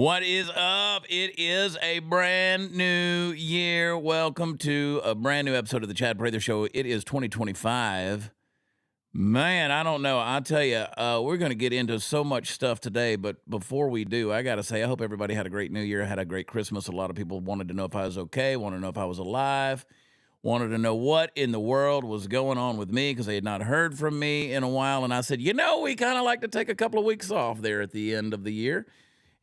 What is up? It is a brand new year. Welcome to a brand new episode of the Chad Prather Show. It is 2025. Man, I don't know. I'll tell you, we're going to get into so much stuff today, but before we do, I got to say, I hope everybody had a great New Year, had a great Christmas. A lot of people wanted to know if I was okay, wanted to know if I was alive, wanted to know what in the world was going on with me because they had not heard from me in a while. And I said, we kind of like to take a couple of weeks off there at the end of the year.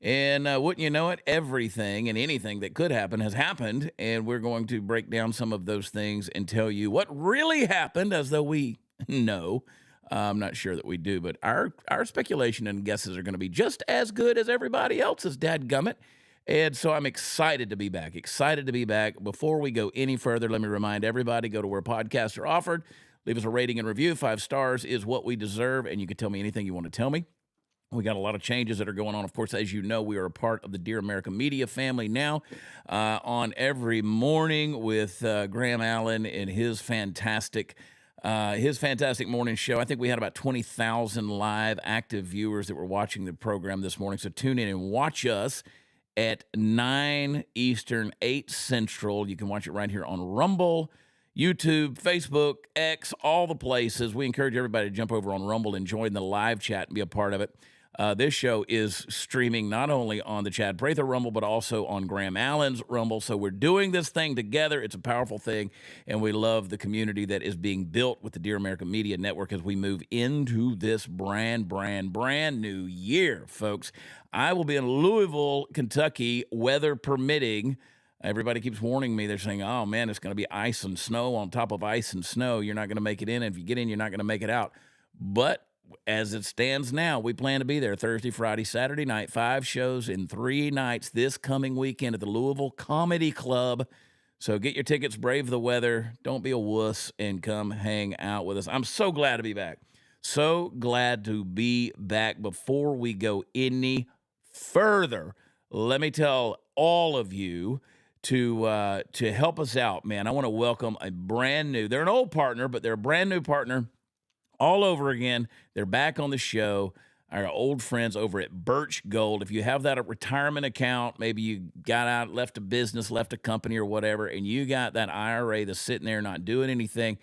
And wouldn't you know it, everything and anything that could happen has happened, and we're going to break down some of those things and tell you what really happened, as though we know. I'm not sure that we do, but our speculation and guesses are going to be just as good as everybody else's, dadgummit. And so I'm excited to be back, Before we go any further, let me remind everybody, go to where podcasts are offered. Leave us a rating and review. 5 stars is what we deserve, and you can tell me anything you want to tell me. We got a lot of changes that are going on. Of course, as you know, we are a part of the Dear America Media family now. On every morning with Graham Allen and his fantastic morning show. I think we had about 20,000 live active viewers that were watching the program this morning. So tune in and watch us at 9 Eastern, 8 Central. You can watch it right here on Rumble, YouTube, Facebook, X, all the places. We encourage everybody to jump over on Rumble and join the live chat and be a part of it. This show is streaming not only on the Chad Prather Rumble, but also on Graham Allen's Rumble. So we're doing this thing together. It's a powerful thing, and we love the community that is being built with the Dear America Media Network as we move into this brand new year, folks. I will be in Louisville, Kentucky, weather permitting. Everybody keeps warning me. They're saying, oh, man, it's going to be ice and snow on top of ice and snow. You're not going to make it in. And if you get in, you're not going to make it out. But as it stands now, we plan to be there Thursday, Friday, Saturday night, 5 shows in 3 nights this coming weekend at the Louisville Comedy Club. So get your tickets, brave the weather, don't be a wuss, and come hang out with us. I'm so glad to be back. So glad to be back. Before we go any further, let me tell all of you to help us out, man. I want to welcome a brand new, they're an old partner, but they're a brand new partner all over again. They're back on the show. Our old friends over at Birch Gold. If you have that retirement account, maybe you got out, left a business, left a company or whatever, and you got that IRA that's sitting there not doing anything,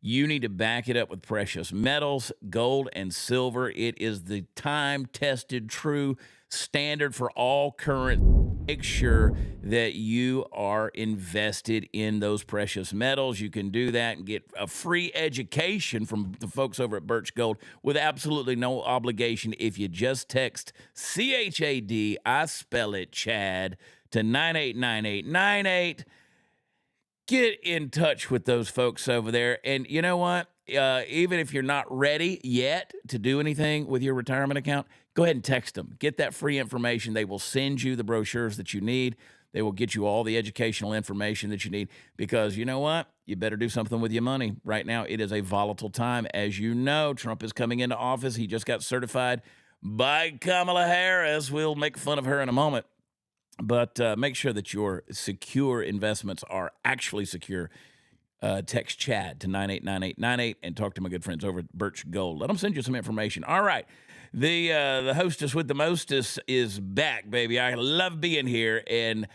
you need to back it up with precious metals, gold and silver. It is the time-tested, true standard for all current. Make sure that you are invested in those precious metals. You can do that and get a free education from the folks over at Birch Gold with absolutely no obligation if you just text CHAD, I spell it Chad, to 989898. Get in touch with those folks over there. And you know what? Even if you're not ready yet to do anything with your retirement account, go ahead and text them. Get that free information. They will send you the brochures that you need. They will get you all the educational information that you need because you know what? You better do something with your money. Right now, it is a volatile time. As you know, Trump is coming into office. He just got certified by Kamala Harris. We'll make fun of her in a moment. But make sure that your secure investments are actually secure. Text Chad to 989898 and talk to my good friends over at Birch Gold. Let them send you some information. All right. The hostess with the mostest is back, baby. I love being here, and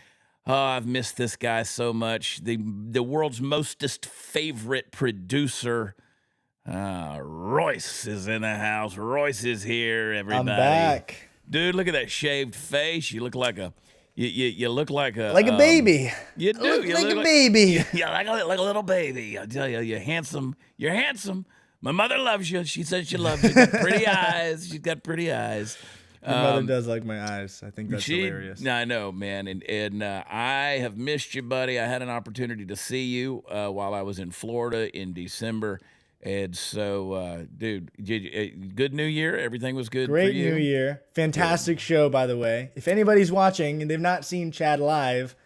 I've missed this guy so much. The world's mostest favorite producer, Royce, is in the house. Royce is here, everybody. I'm back. Dude, look at that shaved face. You look like a... You look like a baby. You do. You look like a baby. Yeah, like a little baby. I tell you, you're handsome. You're handsome. My mother loves you. She says she loves you. Got pretty eyes. She's got pretty eyes. Your mother does like my eyes. I think that's hilarious. I know, man. And I have missed you, buddy. I had an opportunity to see you while I was in Florida in December. And so, dude, good New Year. Everything was good Great for you. New Year. Fantastic show, by the way. If anybody's watching and they've not seen Chad live,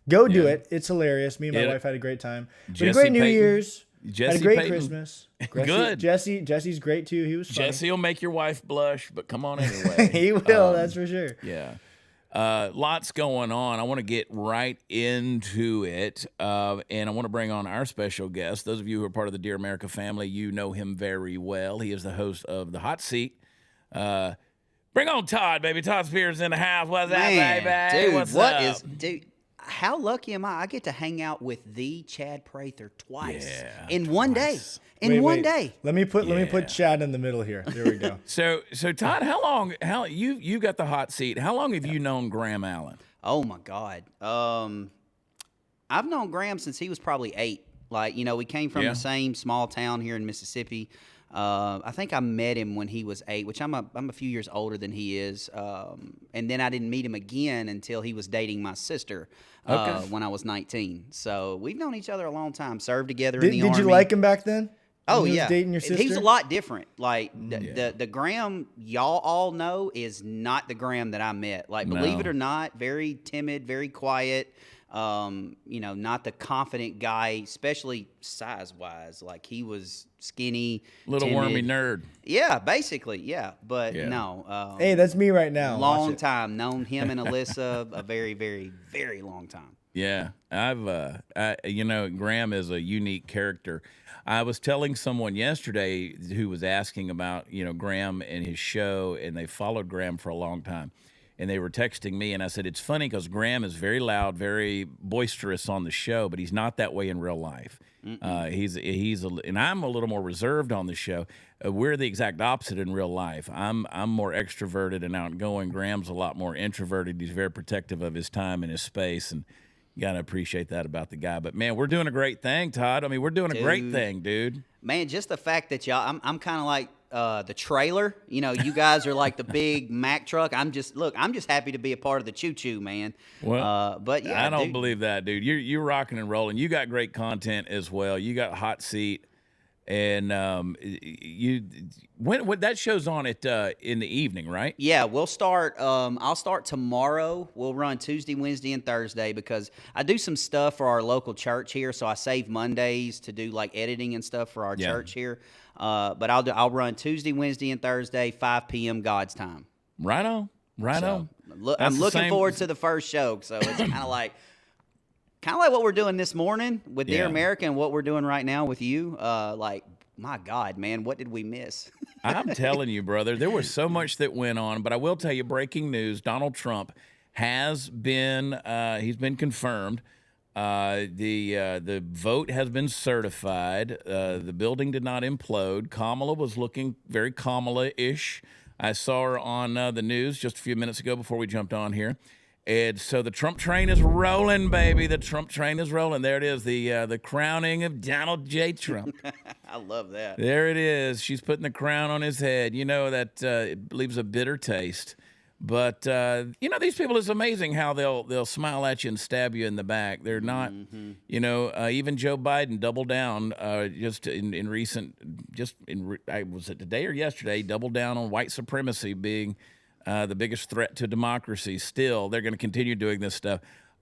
go do it. It's hilarious. Me and my wife had a great time. But a great New Year's. Had a great Christmas. Good. Jesse's great, too. He was funny. Jesse will make your wife blush, but come on anyway. He will, that's for sure. Yeah. Lots going on. I want to get right into it, and I want to bring on our special guest. Those of you who are part of the Dear America family, you know him very well. He is the host of The Hot Seat. Bring on Todd, baby. Todd Spears in the house. What's up, Man, baby? dude, What's what up? is, dude? How lucky am I? I get to hang out with the Chad Prather twice in one day. In one day. Let me put Chad in the middle here. There we go. So Todd, how you got the hot seat? How long have you known Graham Allen? Oh my God. I've known Graham since he was probably 8. Like, we came from the same small town here in Mississippi. I think I met him when he was 8, which I'm a few years older than he is. And then I didn't meet him again until he was dating my sister when I was 19. So we've known each other a long time. Served together in the Army. Did you like him back then? Oh, when he yeah. was dating your sister? He's a lot different. Like, the Graham y'all all know is not the Graham that I met. Like, believe it or not, very timid, very quiet. Not the confident guy, especially size-wise. Like, he was skinny, little timid. wormy nerd. Yeah, basically, yeah. But no. Hey, that's me right now. Long time. Known him and Alyssa a very, very, very long time. Yeah, Graham is a unique character. I was telling someone yesterday who was asking about, Graham and his show, and they followed Graham for a long time. And they were texting me, and I said, it's funny because Graham is very loud, very boisterous on the show, but he's not that way in real life. And I'm a little more reserved on the show. We're the exact opposite in real life. I'm more extroverted and outgoing. Graham's a lot more introverted. He's very protective of his time and his space, and you got to appreciate that about the guy. But, man, we're doing a great thing, Todd. I mean, we're doing a great thing, dude. Man, just the fact that y'all, I'm kind of like the trailer. You guys are like the big Mack truck. I'm just happy to be a part of the choo-choo, man. Well, but yeah, I don't believe that, dude. You're rocking and rolling. You got great content as well. You got hot seat. And when that show's on in the evening, right? Yeah, we'll start. I'll start tomorrow. We'll run Tuesday, Wednesday, and Thursday because I do some stuff for our local church here. So I save Mondays to do like editing and stuff for our church here. But I'll run Tuesday, Wednesday, and Thursday, 5 p.m. God's time. Right on. I'm looking forward to the first show. So it's kind of like what we're doing this morning with Dear America and what we're doing right now with you. My God, man, what did we miss? I'm telling you, brother, there was so much that went on. But I will tell you, breaking news, Donald Trump has been he's been confirmed. The vote has been certified. The building did not implode. Kamala was looking very Kamala-ish. I saw her on the news just a few minutes ago before we jumped on here. And so the Trump train is rolling, baby. The Trump train is rolling. There it is, the crowning of Donald J. Trump. I love that. There it is. She's putting the crown on his head. That it leaves a bitter taste. But these people, it's amazing how they'll smile at you and stab you in the back. They're not, even Joe Biden doubled down was it today or yesterday? Doubled down on white supremacy being the biggest threat to democracy. Still, they're going to continue doing this stuff.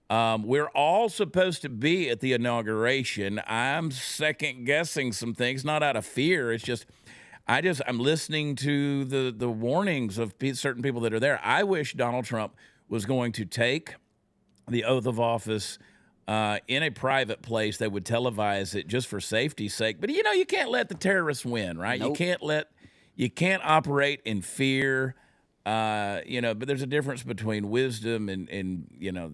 We're all supposed to be at the inauguration. I'm second guessing some things, not out of fear. It's just. I'm listening to the warnings of certain people that are there. I wish Donald Trump was going to take the oath of office in a private place. They would televise it just for safety's sake. But, you can't let the terrorists win, right? Nope. You can't operate in fear, but there's a difference between wisdom and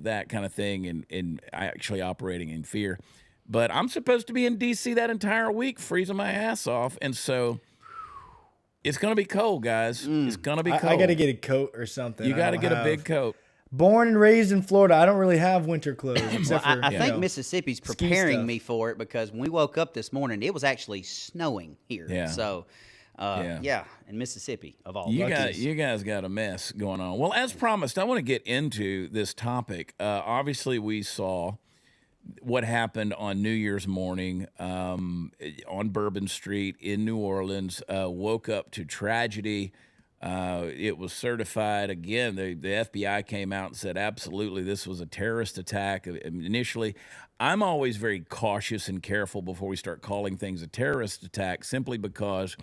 that kind of thing and actually operating in fear. But I'm supposed to be in D.C. that entire week, freezing my ass off. And so it's going to be cold, guys. It's going to be cold. I got to get a coat or something. You got to get a big coat. Born and raised in Florida, I don't really have winter clothes. Except for, I think Mississippi's preparing me for it because when we woke up this morning, it was actually snowing here. Yeah. So, in Mississippi, of all places. You guys got a mess going on. Well, as promised, I want to get into this topic. Obviously, we saw what happened on New Year's morning on Bourbon Street in New Orleans. Woke up to tragedy. It was certified. Again, the FBI came out and said, absolutely, this was a terrorist attack. Initially, I'm always very cautious and careful before we start calling things a terrorist attack, simply because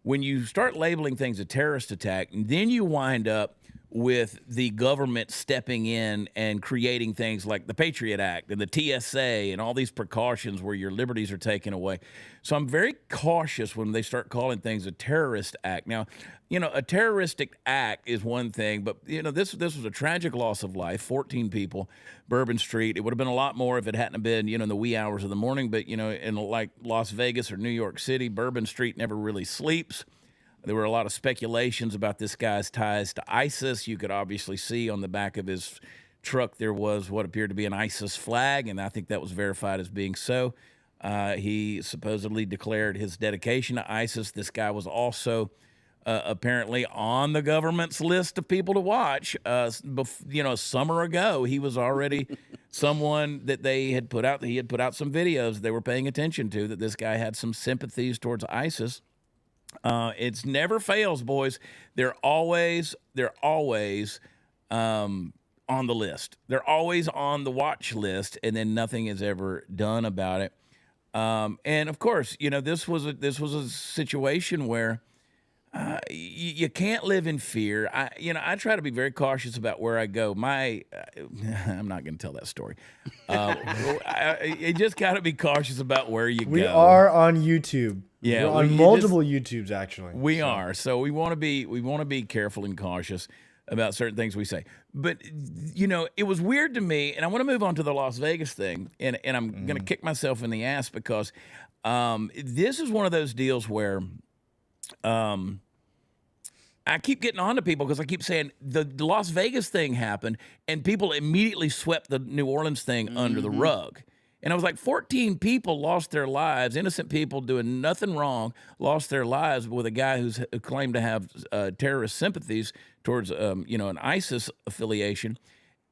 when you start labeling things a terrorist attack, then you wind up with the government stepping in and creating things like the Patriot Act and the TSA and all these precautions where your liberties are taken away. So I'm very cautious when they start calling things a terrorist act. Now, a terroristic act is one thing, but this was a tragic loss of life, 14 people, Bourbon Street. It would have been a lot more if it hadn't been, in the wee hours of the morning, but in like Las Vegas or New York City, Bourbon Street never really sleeps. There were a lot of speculations about this guy's ties to ISIS. You could obviously see on the back of his truck there was what appeared to be an ISIS flag, and I think that was verified as being so. He supposedly declared his dedication to ISIS. This guy was also apparently on the government's list of people to watch. A summer ago, he was already someone that they had put out. He had put out some videos they were paying attention to, that this guy had some sympathies towards ISIS. It's never fails, boys. They're always on the list. They're always on the watch list, and then nothing is ever done about it. And of course, this was a situation where you can't live in fear. I try to be very cautious about where I go. I'm not going to tell that story. You just got to be cautious about where you go. We are on YouTube. Yeah, we're on multiple YouTubes actually. We are. So we want to be careful and cautious about certain things we say. But it was weird to me, and I want to move on to the Las Vegas thing, and I'm going to kick myself in the ass because this is one of those deals where I keep getting on to people because I keep saying the Las Vegas thing happened, and people immediately swept the New Orleans thing under the rug. And I was like, 14 people lost their lives, innocent people doing nothing wrong, lost their lives with a guy who claimed to have terrorist sympathies towards, an ISIS affiliation.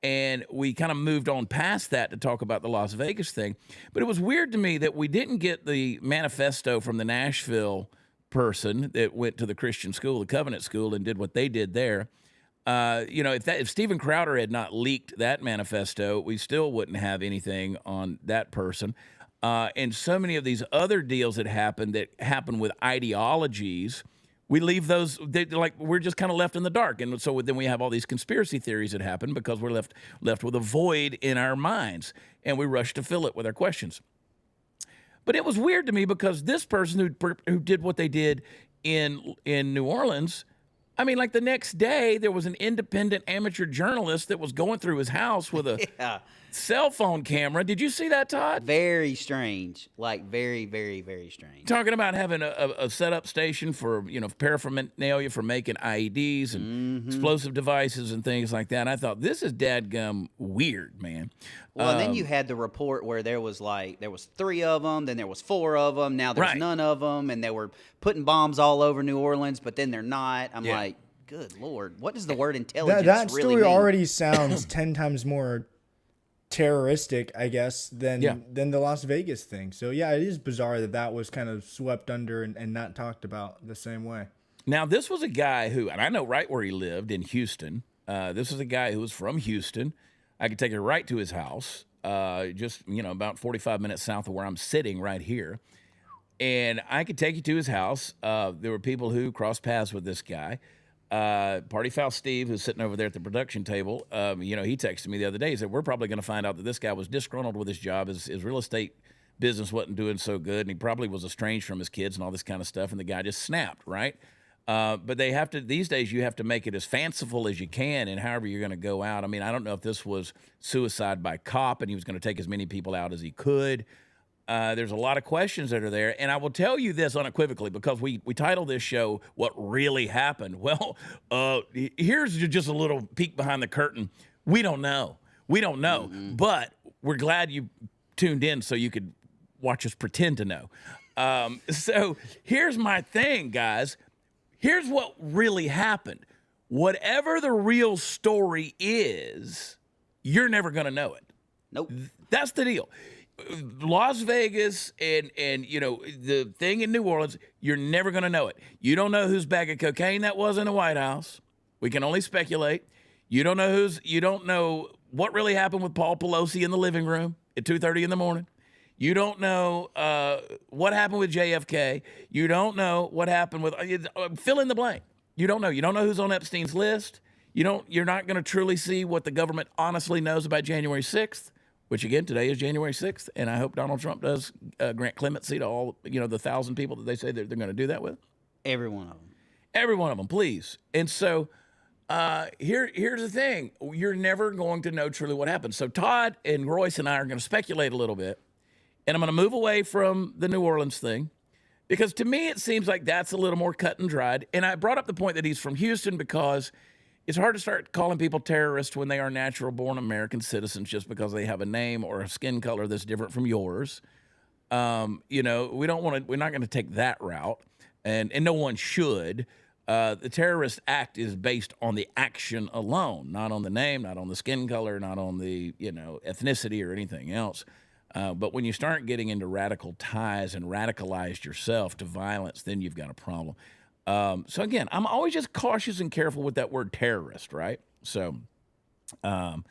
And we kind of moved on past that to talk about the Las Vegas thing. But it was weird to me that we didn't get the manifesto from the Nashville person that went to the Christian school, the Covenant school, and did what they did there. If Steven Crowder had not leaked that manifesto, we still wouldn't have anything on that person. And so many of these other deals that happen with ideologies, we leave those, we're just kind of left in the dark. And so then we have all these conspiracy theories that happen because we're left with a void in our minds, and we rush to fill it with our questions. But it was weird to me because this person who did what they did in New Orleans, I mean, like the next day, there was an independent amateur journalist that was going through his house with a cell phone camera. Did you see that, Todd? Very strange. Like, very, very, very strange. Talking about having a setup station for, paraphernalia for making IEDs and explosive devices and things like that. And I thought, this is dadgum weird, man. Well, and then you had the report where there was 3 of them, then there was 4 of them, now there's none of them, and they were putting bombs all over New Orleans, but then they're not. I'm like, good Lord, what does the word intelligence that really story mean? already sounds 10 times more terroristic, I guess, than the Las Vegas thing. So, yeah, it is bizarre that was kind of swept under and not talked about the same way. Now, this was a guy who, and I know right where he lived in Houston. This was a guy who was from Houston. I could take you right to his house, just, about 45 minutes south of where I'm sitting right here. And I could take you to his house. There were people who crossed paths with this guy. Party Foul Steve, who's sitting over there at the production table, he texted me the other day. He said, we're probably going to find out that this guy was disgruntled with his job. His real estate business wasn't doing so good, and he probably was estranged from his kids and all this kind of stuff, and the guy just snapped, right? But they have to, these days, you have to make it as fanciful as you can and however you're going to go out. I mean, I don't know if this was suicide by cop and he was going to take as many people out as he could. There's a lot of questions that are there. And I will tell you this unequivocally, because we titled this show, What Really Happened. Well, here's just a little peek behind the curtain. We don't know. We don't know. Mm-hmm. But we're glad you tuned in so you could watch us pretend to know. So here's my thing, guys. Here's what really happened. Whatever the real story is, you're never going to know it. Nope. That's the deal. Las Vegas and the thing in New Orleans, you're never going to know it. You don't know whose bag of cocaine that was in the White House. We can only speculate. You don't know what really happened with Paul Pelosi in the living room at 2:30 in the morning. You don't know what happened with JFK. You don't know what happened with fill in the blank. You don't know. You don't know who's on Epstein's list. you're not going to truly see what the government honestly knows about January 6th, which again, today is January 6th. And I hope Donald Trump does grant clemency to all, the 1,000 people that they say that they're going to do that with. Every one of them. Every one of them, please. And so here's the thing. You're never going to know truly what happened. So Todd and Royce and I are going to speculate a little bit. And I'm going to move away from the New Orleans thing, because to me it seems like that's a little more cut and dried. And I brought up the point that he's from Houston because it's hard to start calling people terrorists when they are natural-born American citizens just because they have a name or a skin color that's different from yours. We don't want to. We're not going to take that route, and no one should. The terrorist act is based on the action alone, not on the name, not on the skin color, not on the ethnicity or anything else. But when you start getting into radical ties and radicalized yourself to violence, then you've got a problem. So again, I'm always just cautious and careful with that word terrorist, right? So Moon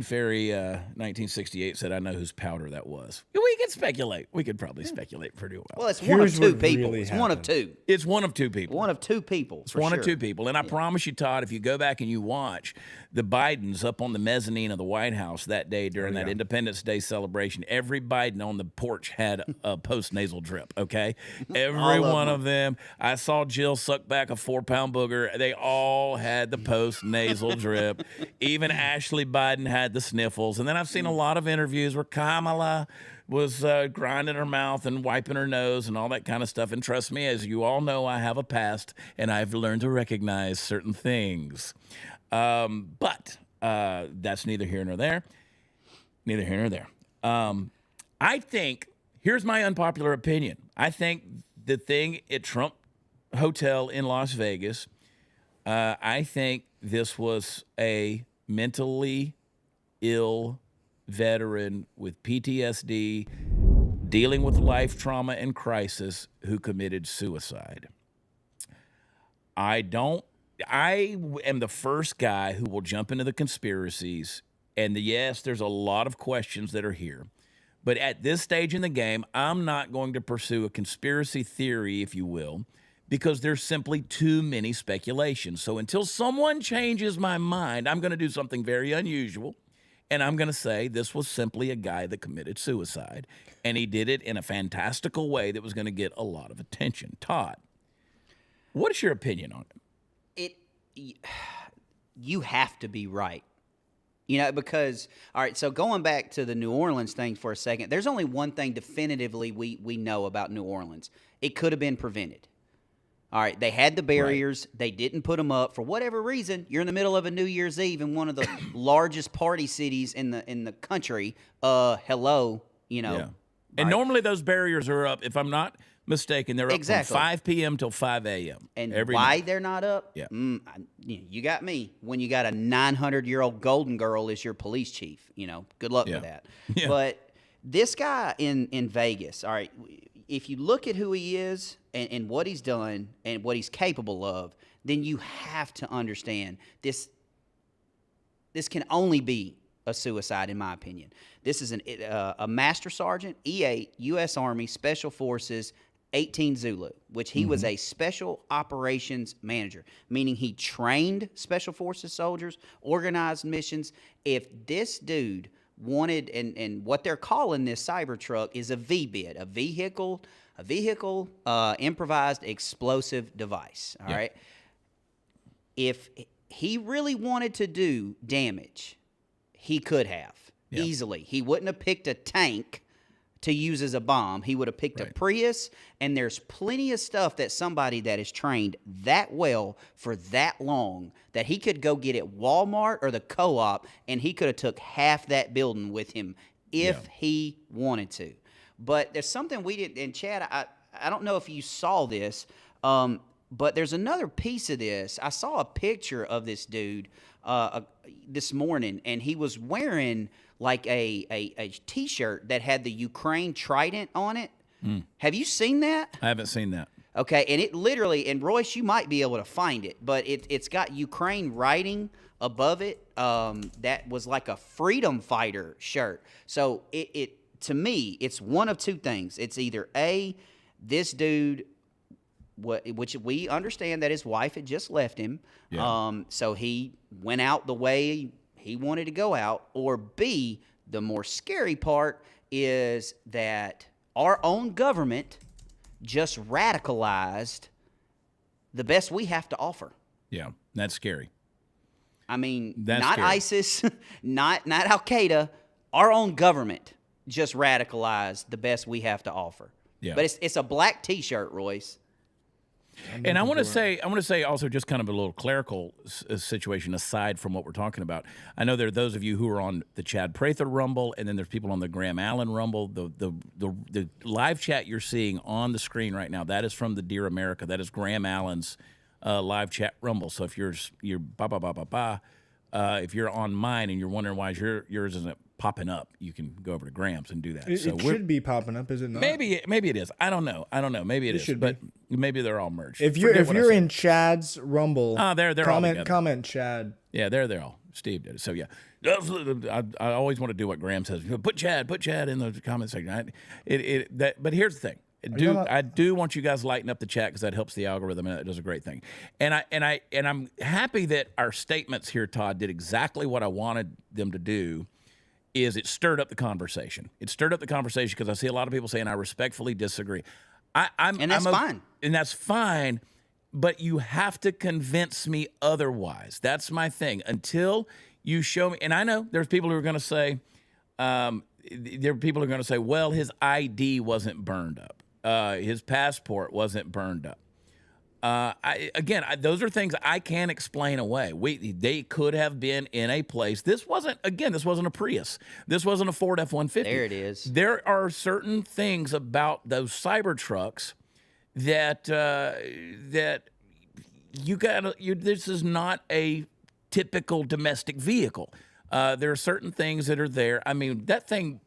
Fairy 1968 said, I know whose powder that was. We could speculate. We could probably speculate pretty well. Well, it's one of two people. It's one of two. It's one of two people. One of two people. It's one of two people. And I promise you, Todd, if you go back and you watch the Bidens up on the mezzanine of the White House that day during that Independence Day celebration, every Biden on the porch had a post-nasal drip, okay? Every one of them. I saw Jill suck back a 4-pound booger. They all had the post-nasal drip. Even Ashley Biden had the sniffles. And then I've seen a lot of interviews where Kamala was grinding her mouth and wiping her nose and all that kind of stuff. And trust me, as you all know, I have a past, and I've learned to recognize certain things. But that's neither here nor there. Neither here nor there. I think, here's my unpopular opinion. I think the thing at Trump Hotel in Las Vegas, I think this was a mentally ill veteran with PTSD dealing with life trauma and crisis who committed suicide. I am the first guy who will jump into the conspiracies, and yes, there's a lot of questions that are here. But at this stage in the game, I'm not going to pursue a conspiracy theory, if you will, because there's simply too many speculations. So until someone changes my mind, I'm going to do something very unusual, and I'm going to say this was simply a guy that committed suicide, and he did it in a fantastical way that was going to get a lot of attention. Todd, what is your opinion on it? You have to be right. Because, all right, so going back to the New Orleans thing for a second, there's only one thing definitively we know about New Orleans. It could have been prevented. All right, they had the barriers. Right. They didn't put them up. For whatever reason, you're in the middle of a New Year's Eve in one of the largest party cities in the country. Hello, Yeah. Right? And normally those barriers are up, if I'm not mistaken, they're up from 5 p.m. till 5 a.m. And every why night. They're not up? Yeah. You got me. When you got a 900-year-old golden girl as your police chief, good luck with that. Yeah. But this guy in Vegas, all right, if you look at who he is and what he's done and what he's capable of, then you have to understand this can only be a suicide, in my opinion. This is a Master Sergeant, E8, U.S. Army, Special Forces, 18 Zulu, which he was a Special Operations Manager, meaning he trained Special Forces soldiers, organized missions. If this dude wanted, and what they're calling this Cybertruck is a VBID, a vehicle improvised explosive device, all right? If he really wanted to do damage, he could have easily. He wouldn't have picked a tank to use as a bomb. He would have picked a Prius, and there's plenty of stuff that somebody that is trained that well for that long that he could go get at Walmart or the co-op, and he could have took half that building with him if he wanted to. But there's something we didn't, and Chad, I don't know if you saw this, but there's another piece of this. I saw a picture of this dude this morning, and he was wearing like a T-shirt that had the Ukraine trident on it. Have you seen that? I haven't seen that. Okay, and it literally, and Royce, you might be able to find it, but it's got Ukraine writing above it. That was like a freedom fighter shirt. So it to me, it's one of two things. It's either A, this dude which we understand that his wife had just left him. Yeah. So he went out the way he wanted to go out. Or B, the more scary part is that our own government just radicalized the best we have to offer. Yeah, that's scary. I mean, That's not scary. ISIS, not Al Qaeda. Our own government just radicalized the best we have to offer. Yeah. But it's a black T-shirt, Royce. And I want to say also just kind of a little clerical situation aside from what we're talking about. I know there are those of you who are on the Chad Prather Rumble, and then there's people on the Graham Allen Rumble. The live chat you're seeing on the screen right now, that is from the Dear America. That is Graham Allen's live chat Rumble. So if you're if you're on mine and you're wondering why yours isn't popping up, you can go over to Graham's and do that. It should be popping up, is it not? Maybe it is. I don't know. Maybe it is. Should but maybe they're all merged. If you're in Chad's Rumble, they're all together. Comment Chad. Yeah, they're all. Steve did it. So yeah, I always want to do what Graham says. Put Chad in the comment section. But here's the thing. I do want you guys to lighten up the chat because that helps the algorithm and it does a great thing. And I'm happy that our statements here, Todd, did exactly what I wanted them to do. Is it stirred up the conversation? It stirred up the conversation because I see a lot of people saying I respectfully disagree. And that's fine. And that's fine, but you have to convince me otherwise. That's my thing. Until you show me, and I know there's people who are going to say, well, his ID wasn't burned up. His passport wasn't burned up. Those are things I can't explain away. They could have been in a place. This wasn't a Prius. This wasn't a Ford F-150. There it is. There are certain things about those Cybertrucks that this is not a typical domestic vehicle. There are certain things that are there. I mean, that thing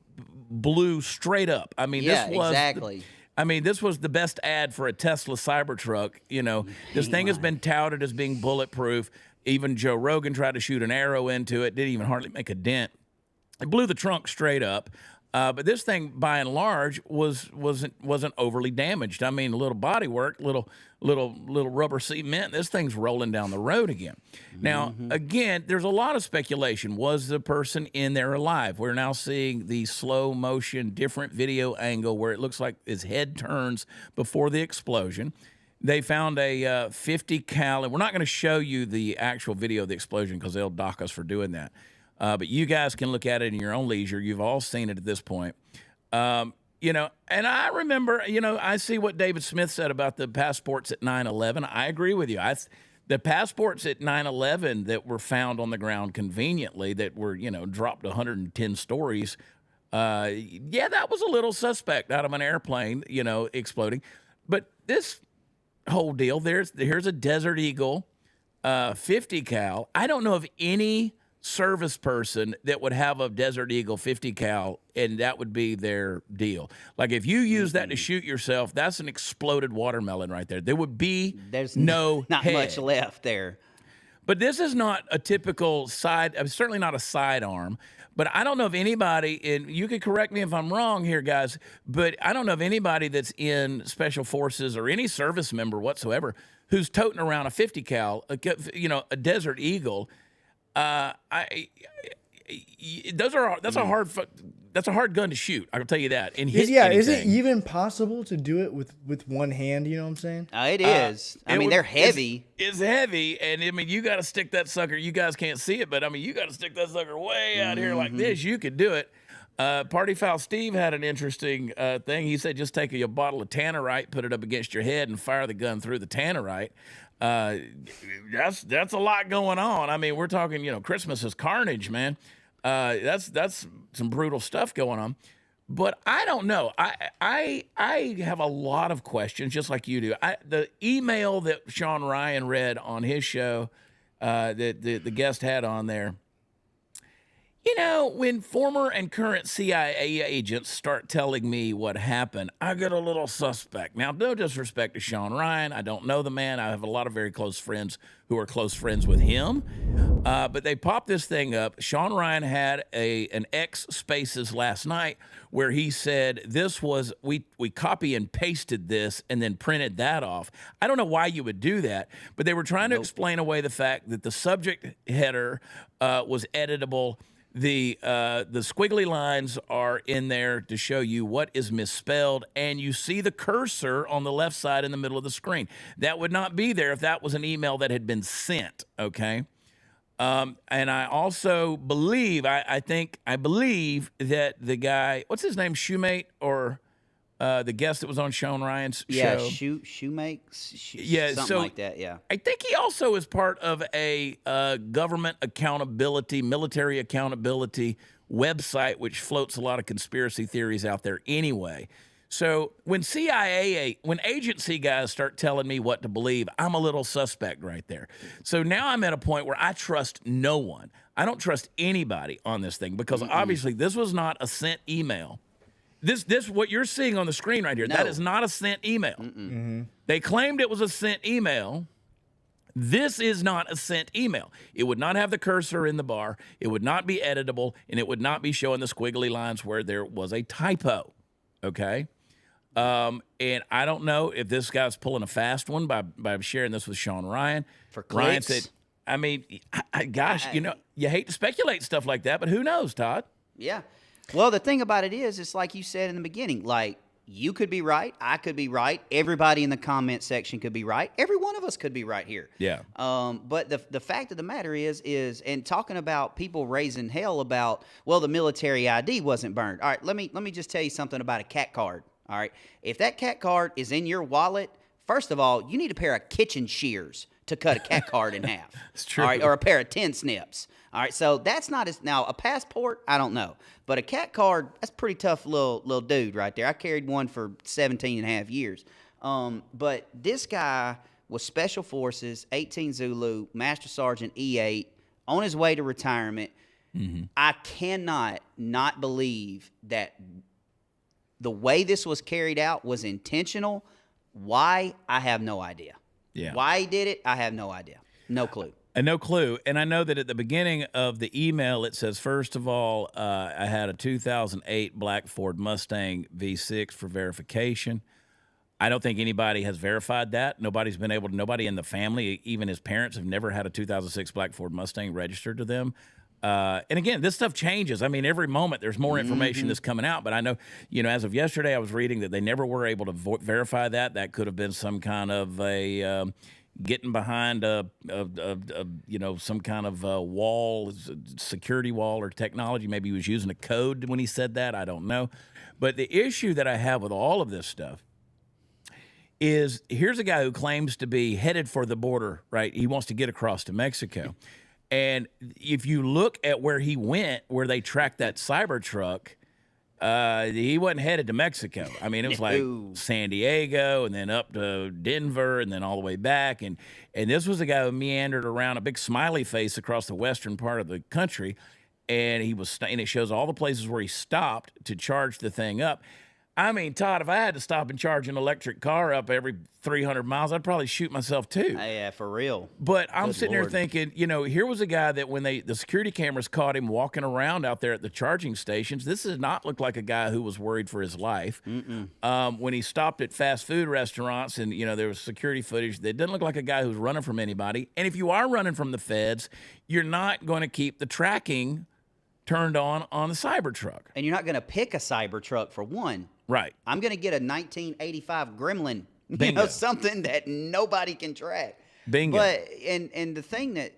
blew straight up. I mean, yeah, this was exactly. This was the best ad for a Tesla Cybertruck. You know, this thing has been touted as being bulletproof. Even Joe Rogan tried to shoot an arrow into it. Didn't even hardly make a dent. It blew the trunk straight up. But this thing, by and large, wasn't overly damaged. I mean, a little body work, little rubber cement. This thing's rolling down the road again. Now, again, there's a lot of speculation. Was the person in there alive? We're now seeing the slow motion, different video angle where it looks like his head turns before the explosion. They found a 50 cal, and we're not going to show you the actual video of the explosion because they'll dock us for doing that. But you guys can look at it in your own leisure. You've all seen it at this point. And I remember, I see what David Smith said about the passports at 9/11. I agree with you. The passports at 9/11 that were found on the ground conveniently that were, dropped 110 stories, that was a little suspect out of an airplane, exploding. But this whole deal, here's a Desert Eagle 50 cal. I don't know of any service person that would have a Desert Eagle 50 cal and that would be their deal. Like if you use that to shoot yourself, that's an exploded watermelon right there. There would be not head. Much left there. But this is not a typical certainly not a sidearm. But I don't know of anybody, and you can correct me if I'm wrong here, guys, but I don't know of anybody that's in Special Forces or any service member whatsoever who's toting around a 50 cal, a Desert Eagle. That's a hard gun to shoot. I can tell you that. And is it even possible to do it with one hand? You know what I'm saying? It is. They're heavy. It's heavy, and you got to stick that sucker. You guys can't see it, but you got to stick that sucker way out here like this. You could do it. Party Foul Steve had an interesting thing. He said just take a bottle of tannerite, put it up against your head, and fire the gun through the tannerite. That's a lot going on. We're talking, Christmas is carnage, man. That's some brutal stuff going on. But I don't know. I have a lot of questions, just like you do. The email that Sean Ryan read on his show, that the guest had on there, You know, when former and current CIA agents start telling me what happened, I get a little suspect. Now, no disrespect to Sean Ryan. I don't know the man. I have a lot of very close friends who are close friends with him. But they popped this thing up. Sean Ryan had an X Spaces last night where he said this was, we copy and pasted this and then printed that off. I don't know why you would do that, but they were trying to explain away the fact that the subject header was editable. The squiggly lines are in there to show you what is misspelled, and you see the cursor on the left side in the middle of the screen. That would not be there if that was an email that had been sent, okay? And I also believe, I believe that the guy, what's his name, Shoemate, or the guest that was on Sean Ryan's show? Yeah, something like that, yeah. I think he also is part of a government accountability, military accountability website, which floats a lot of conspiracy theories out there anyway. So when agency guys start telling me what to believe, I'm a little suspect right there. So now I'm at a point where I trust no one. I don't trust anybody on this thing because obviously this was not a sent email. This what you're seeing on the screen right here, that is not a sent email. They claimed it was a sent email. This is not a sent email. It would not have the cursor in the bar. It would not be editable, and it would not be showing the squiggly lines where there was a typo, okay? And I don't know if this guy's pulling a fast one by sharing this with Sean Ryan. For clicks? Ryan said, I mean, gosh, you know, you hate to speculate stuff like that, but who knows, Todd? Yeah. Well, the thing about it is, it's like you said in the beginning, like, you could be right, I could be right, everybody in the comment section could be right, every one of us could be right here. Yeah. But the fact of the matter is, and talking about people raising hell about, well, the military ID wasn't burned. All right, let me just tell you something about a cat card. All right, if that cat card is in your wallet, first of all, you need a pair of kitchen shears to cut a cat card in half. It's true. All right, or a pair of tin snips. All right, so that's not as, now a passport, I don't know. But a cat card, that's a pretty tough little dude right there. I carried one for 17 and a half years. But this guy was Special Forces, 18 Zulu, Master Sergeant E8, on his way to retirement. I cannot not believe that the way this was carried out was intentional. Why? I have no idea. Yeah. Why he did it? I have no idea. No clue. No clue. And I know that at the beginning of the email, it says, first of all, I had a 2008 black Ford Mustang V6 for verification. I don't think anybody has verified that. Nobody in the family, even his parents, have never had a 2006 black Ford Mustang registered to them. And again, this stuff changes. I mean, every moment there's more information that's coming out. But I know, you know, as of yesterday, I was reading that they never were able to verify that. That could have been some kind of a getting behind you know, some kind of wall, security wall or technology. Maybe he was using a code when he said that. I don't know. But the issue that I have with all of this stuff is, here's a guy who claims to be headed for the border, right? He wants to get across to Mexico. And if you look at where he went, where they tracked that Cybertruck, he wasn't headed to Mexico. I mean, it was like San Diego and then up to Denver and then all the way back. And this was a guy who meandered around, a big smiley face across the western part of the country. And and it shows all the places where he stopped to charge the thing up. I mean, Todd, if I had to stop and charge an electric car up every 300 miles, I'd probably shoot myself too. Yeah, for real. But I'm Good sitting Lord. there thinking, you know, here was a guy that when the security cameras caught him walking around out there at the charging stations, this does not look like a guy who was worried for his life. When he stopped at fast food restaurants and, you know, there was security footage, that didn't look like a guy who's running from anybody. And if you are running from the feds, you're not going to keep the tracking turned on the Cybertruck. And you're not going to pick a Cybertruck for one. Right. I'm going to get a 1985 Gremlin, Bingo. something that nobody can track. Bingo. But and the thing that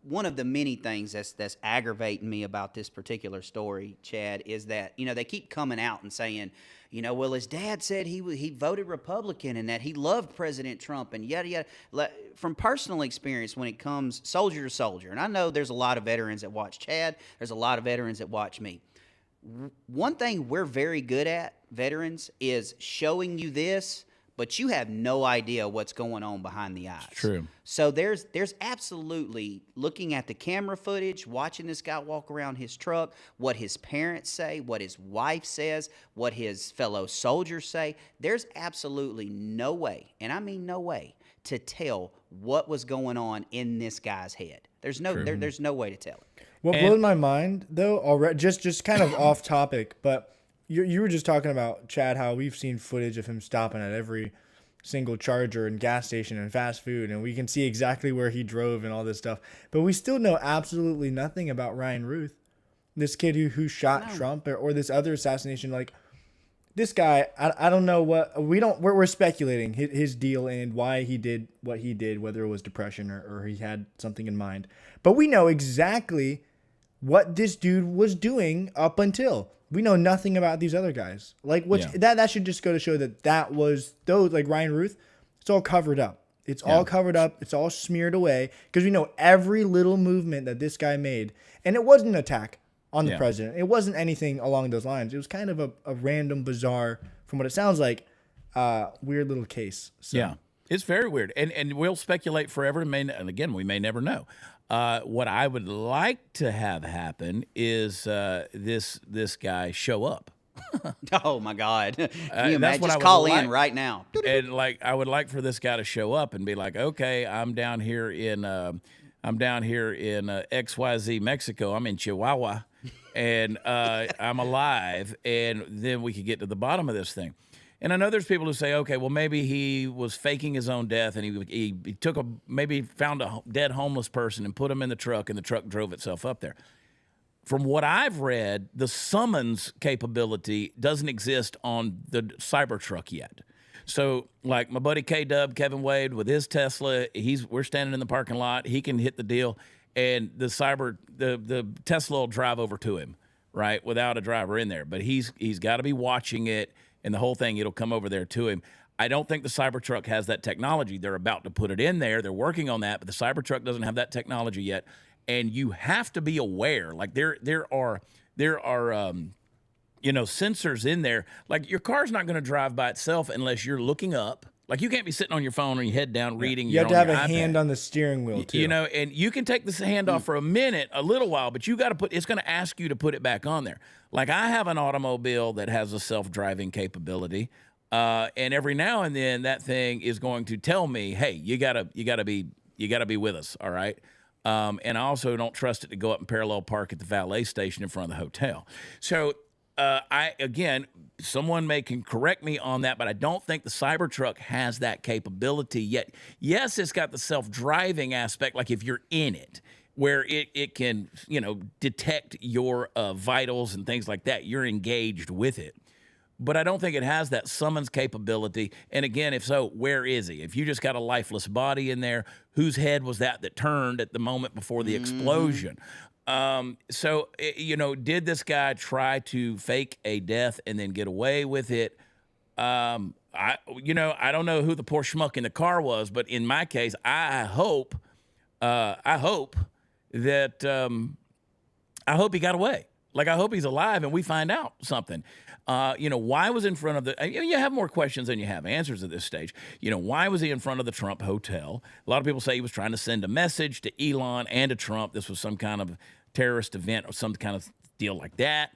one of the many things that's aggravating me about this particular story, Chad, is that, you know, they keep coming out and saying, you know, well, his dad said he voted Republican and that he loved President Trump and yada yada. From personal experience, when it comes soldier to soldier, and I know there's a lot of veterans that watch Chad, there's a lot of veterans that watch me. One thing we're very good at, veterans, is showing you this, but you have no idea what's going on behind the eyes. True. So there's absolutely, looking at the camera footage, watching this guy walk around his truck, what his parents say, what his wife says, what his fellow soldiers say, there's absolutely no way, and I mean no way, to tell what was going on in this guy's head. There's no there's no way to tell it. What blows my mind, though, already, just kind of off topic, but you were just talking about, Chad, how we've seen footage of him stopping at every single charger and gas station and fast food, and we can see exactly where he drove and all this stuff. But we still know absolutely nothing about Ryan Ruth, this kid who shot Trump, or this other assassination. Like, this guy, I don't know what we're speculating his deal and why he did what he did, whether it was depression or he had something in mind. But we know exactly what this dude was doing up until. We know nothing about these other guys. Like, that should just go to show that was those, like Ryan Ruth, it's all covered up. It's all covered up. It's all smeared away, because we know every little movement that this guy made. And it wasn't an attack on the president. It wasn't anything along those lines. It was kind of a random, bizarre, from what it sounds like, weird little case. So. Yeah, it's very weird. And we'll speculate forever. And again, we may never know. What I would like to have happen is this guy show up. Oh my God! Can you that's imagine? what Just I would call like. in right now. And I would like for this guy to show up and be like, okay, I'm down here in XYZ Mexico. I'm in Chihuahua, and I'm alive. And then we could get to the bottom of this thing. And I know there's people who say, okay, well, maybe he was faking his own death, and he maybe found a dead homeless person and put him in the truck, and the truck drove itself up there. From what I've read, the summons capability doesn't exist on the Cybertruck yet. So, like my buddy K-Dub, Kevin Wade, with his Tesla, we're standing in the parking lot. He can hit the deal, and the Tesla will drive over to him, right, without a driver in there. But he's got to be watching it. And the whole thing, it'll come over there to him. I don't think the Cybertruck has that technology. They're about to put it in there. They're working on that, but the Cybertruck doesn't have that technology yet. And you have to be aware. Like there are sensors in there. Like your car's not going to drive by itself unless you're looking up. Like you can't be sitting on your phone or your head down reading. You have to have a hand on the steering wheel too. And you can take this hand off for a little while, but you got to it's going to ask you to put it back on there. Like I have an automobile that has a self-driving capability, and every now and then that thing is going to tell me, "Hey, you gotta be with us, all right." And I also don't trust it to go up and parallel park at the valet station in front of the hotel. So someone can correct me on that, but I don't think the Cybertruck has that capability yet. Yes, it's got the self-driving aspect, like if you're in it, where it can, detect your vitals and things like that. You're engaged with it. But I don't think it has that summons capability. And again, if so, where is he? If you just got a lifeless body in there, whose head was that turned at the moment before the explosion? Did this guy try to fake a death and then get away with it? I don't know who the poor schmuck in the car was, but in my case, I hope that I hope he got away. Like, I hope he's alive and we find out something. Why was in front of you have more questions than you have answers at this stage. Why was he in front of the Trump hotel? A lot of people say he was trying to send a message to Elon and to Trump. This was some kind of terrorist event or some kind of deal like that.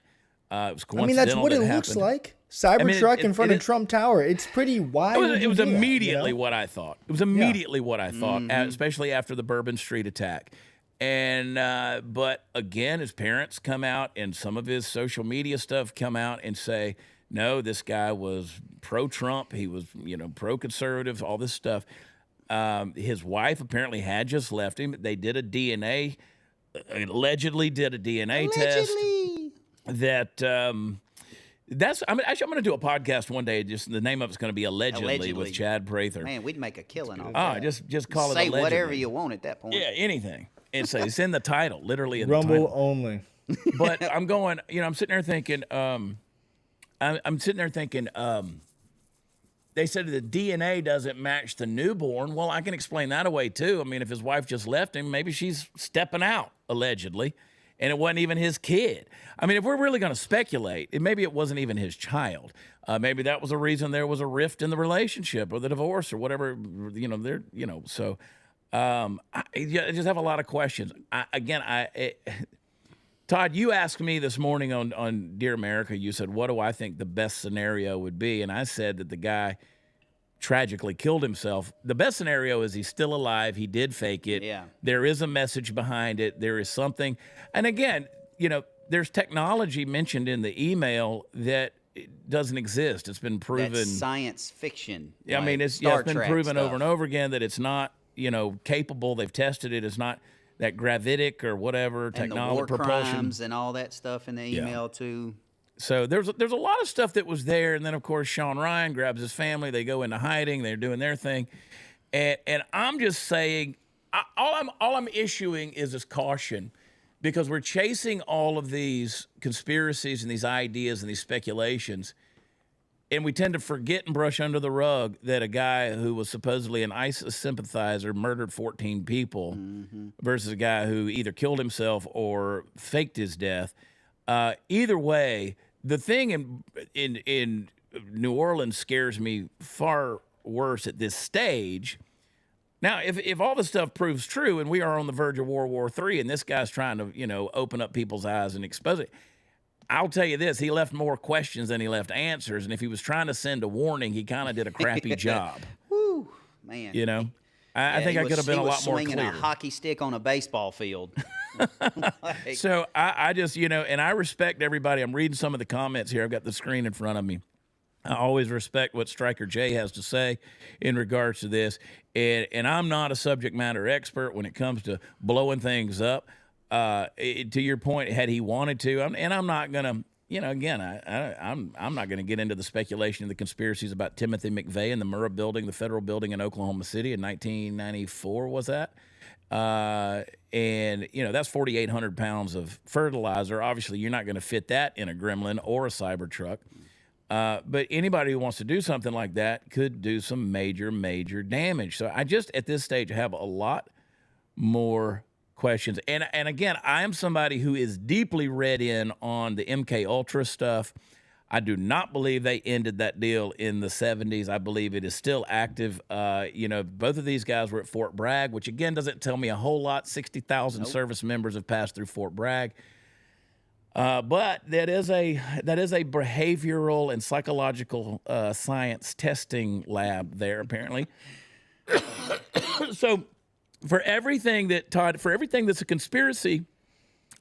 It was coincidental. That's what it looks like. Cybertruck in front of Trump Tower. It's pretty wide. It was immediately what I thought. It was immediately what I thought, especially after the Bourbon Street attack. And but again, his parents come out and some of his social media stuff come out and say, no, this guy was pro-Trump. He was, pro-conservative, all this stuff. His wife apparently had just left him. They did allegedly did a DNA test. That I'm going to do a podcast one day. Just the name of it's going to be allegedly with Chad Prather. Man, we'd make a killing off that. Just call it Say allegedly. Whatever you want at that point. Yeah, anything. And so it's in the title, literally in Rumble the title. only. But I'm going. I'm sitting there thinking. I'm sitting there thinking. They said the DNA doesn't match the newborn. Well, I can explain that away too. I mean, if his wife just left him, maybe she's stepping out allegedly. and it wasn't even his kid. I mean, if we're really going to speculate, maybe it wasn't even his child. Maybe that was a reason there was a rift in the relationship or the divorce or whatever. So I just have a lot of questions. Todd, you asked me this morning on Dear America, you said, what do I think the best scenario would be? And I said that the guy tragically killed himself. The best scenario is he's still alive. He did fake it. Yeah. There is a message behind it. There is something. And again, there's technology mentioned in the email that doesn't exist. It's been proven. That's science fiction. Yeah, I mean, it's been proven over and over again that it's not, capable. They've tested it. It's not that gravitic or whatever technology, and the war propulsion crimes and all that stuff in the email too. So there's a lot of stuff that was there, and then of course Sean Ryan grabs his family. They go into hiding. They're doing their thing, and I'm just saying, all I'm issuing is this caution, because we're chasing all of these conspiracies and these ideas and these speculations, and we tend to forget and brush under the rug that a guy who was supposedly an ISIS sympathizer murdered 14 people versus a guy who either killed himself or faked his death. Either way, the thing in New Orleans scares me far worse at this stage. Now, if all this stuff proves true and we are on the verge of World War III and this guy's trying to, open up people's eyes and expose it, I'll tell you this, he left more questions than he left answers. And if he was trying to send a warning, he kind of did a crappy job. Woo, man. I think I could have been a lot more clear. Swinging a hockey stick on a baseball field. So I just, and I respect everybody. I'm reading some of the comments here. I've got the screen in front of me. I always respect what Stryker Jay has to say in regards to this. And I'm not a subject matter expert when it comes to blowing things up. To your point, had he wanted to, I'm not going to, again, I'm not going to get into the speculation of the conspiracies about Timothy McVeigh and the Murrah building, the federal building in Oklahoma City in 1994, was that? And that's 4,800 pounds of fertilizer. Obviously, you're not going to fit that in a Gremlin or a Cybertruck. But anybody who wants to do something like that could do some major, major damage. So I just, at this stage, have a lot more questions. And again, I am somebody who is deeply read in on the MK Ultra stuff. I do not believe they ended that deal in the 70s. I believe it is still active. Both of these guys were at Fort Bragg, which again doesn't tell me a whole lot. 60,000 service members have passed through Fort Bragg. But that is a behavioral and psychological science testing lab there, apparently. So for everything that's a conspiracy,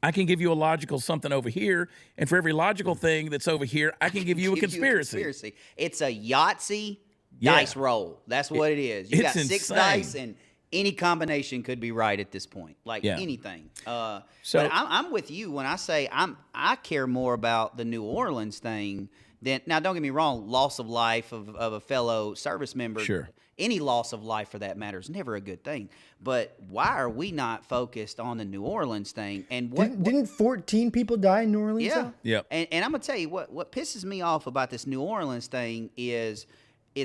I can give you a logical something over here, and for every logical thing that's over here, I can give you a conspiracy. It's a Yahtzee dice roll. That's what it is. You got 6 dice, and any combination could be right at this point, anything. But I'm with you when I say I care more about the New Orleans thing than, now don't get me wrong, loss of life of a fellow service member. Sure. Any loss of life for that matter is never a good thing. But why are we not focused on the New Orleans thing? And didn't 14 people die in New Orleans? Yeah. Yep. And I'm gonna tell you what pisses me off about this New Orleans thing is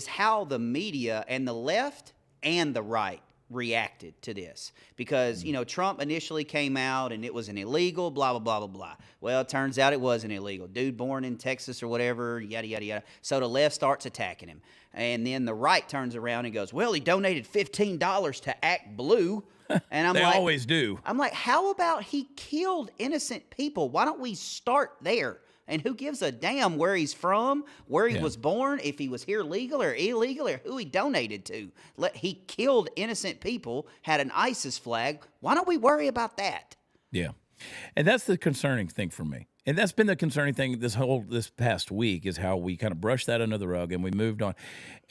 how the media and the left and the right reacted to this, because Trump initially came out and it was an illegal blah blah blah blah blah. Well, it turns out it wasn't illegal. Dude born in Texas or whatever, yada yada yada. So the left starts attacking him, and then the right turns around and goes, well, he donated $15 to Act Blue. And I'm they like, always do. I'm like, how about he killed innocent people? Why don't we start there? And who gives a damn where he's from, where he was born, if he was here legal or illegal, or who he donated to? He killed innocent people, had an ISIS flag. Why don't we worry about that? Yeah. And that's the concerning thing for me. And that's been the concerning thing this past week, is how we kind of brushed that under the rug and we moved on.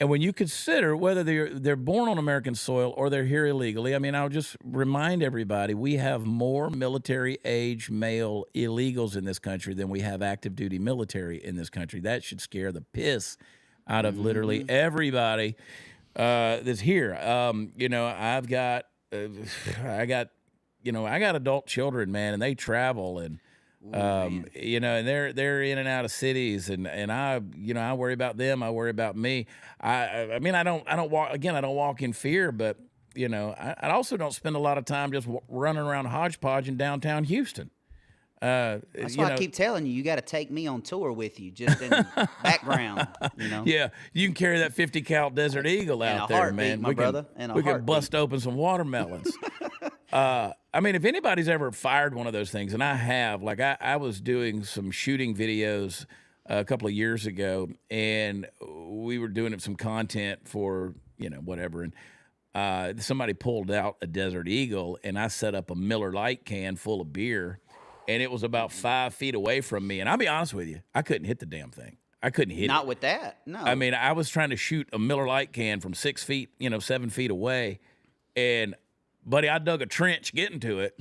And when you consider whether they're born on American soil or they're here illegally, I mean, I'll just remind everybody, we have more military-age male illegals in this country than we have active duty military in this country. That should scare the piss out of literally everybody that's here. I got adult children, man, and they travel and and they're in and out of cities, and I worry about them. I worry about me. I don't walk in fear, but I also don't spend a lot of time just running around hodgepodge in downtown Houston. That's why I keep telling you, you got to take me on tour with you, just in the background, you know. Yeah, you can carry that 50 cal Desert Eagle In a out there, heartbeat, man. my brother, in a we can heartbeat. bust open some watermelons. I mean, if anybody's ever fired one of those things, and I have, like I was doing some shooting videos a couple of years ago, and we were doing some content for, whatever, and somebody pulled out a Desert Eagle, and I set up a Miller Lite can full of beer, and it was about 5 feet away from me. And I'll be honest with you, I couldn't hit the damn thing. I couldn't hit it. Not with that, no. I mean, I was trying to shoot a Miller Lite can from 6 feet, 7 feet away, and buddy, I dug a trench getting to it,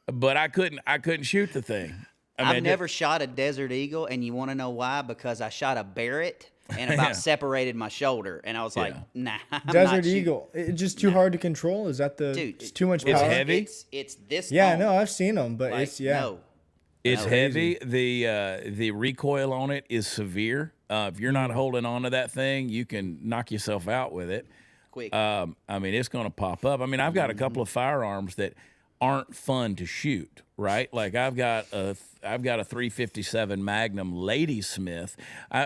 but I couldn't shoot the thing. I've never shot a Desert Eagle, and you want to know why? Because I shot a Barrett and about separated my shoulder, and I was like, nah. Desert Eagle, it's just too hard to control. Is that it's too much power? It's heavy. It's this. Yeah, long. no, I've seen them, but Like, no. It's heavy. The recoil on it is severe. If you're not holding on to that thing, you can knock yourself out with it. Quick. I mean, it's going to pop up. I mean, I've got a couple of firearms that aren't fun to shoot, right? Like I've got a 357 Magnum Ladysmith.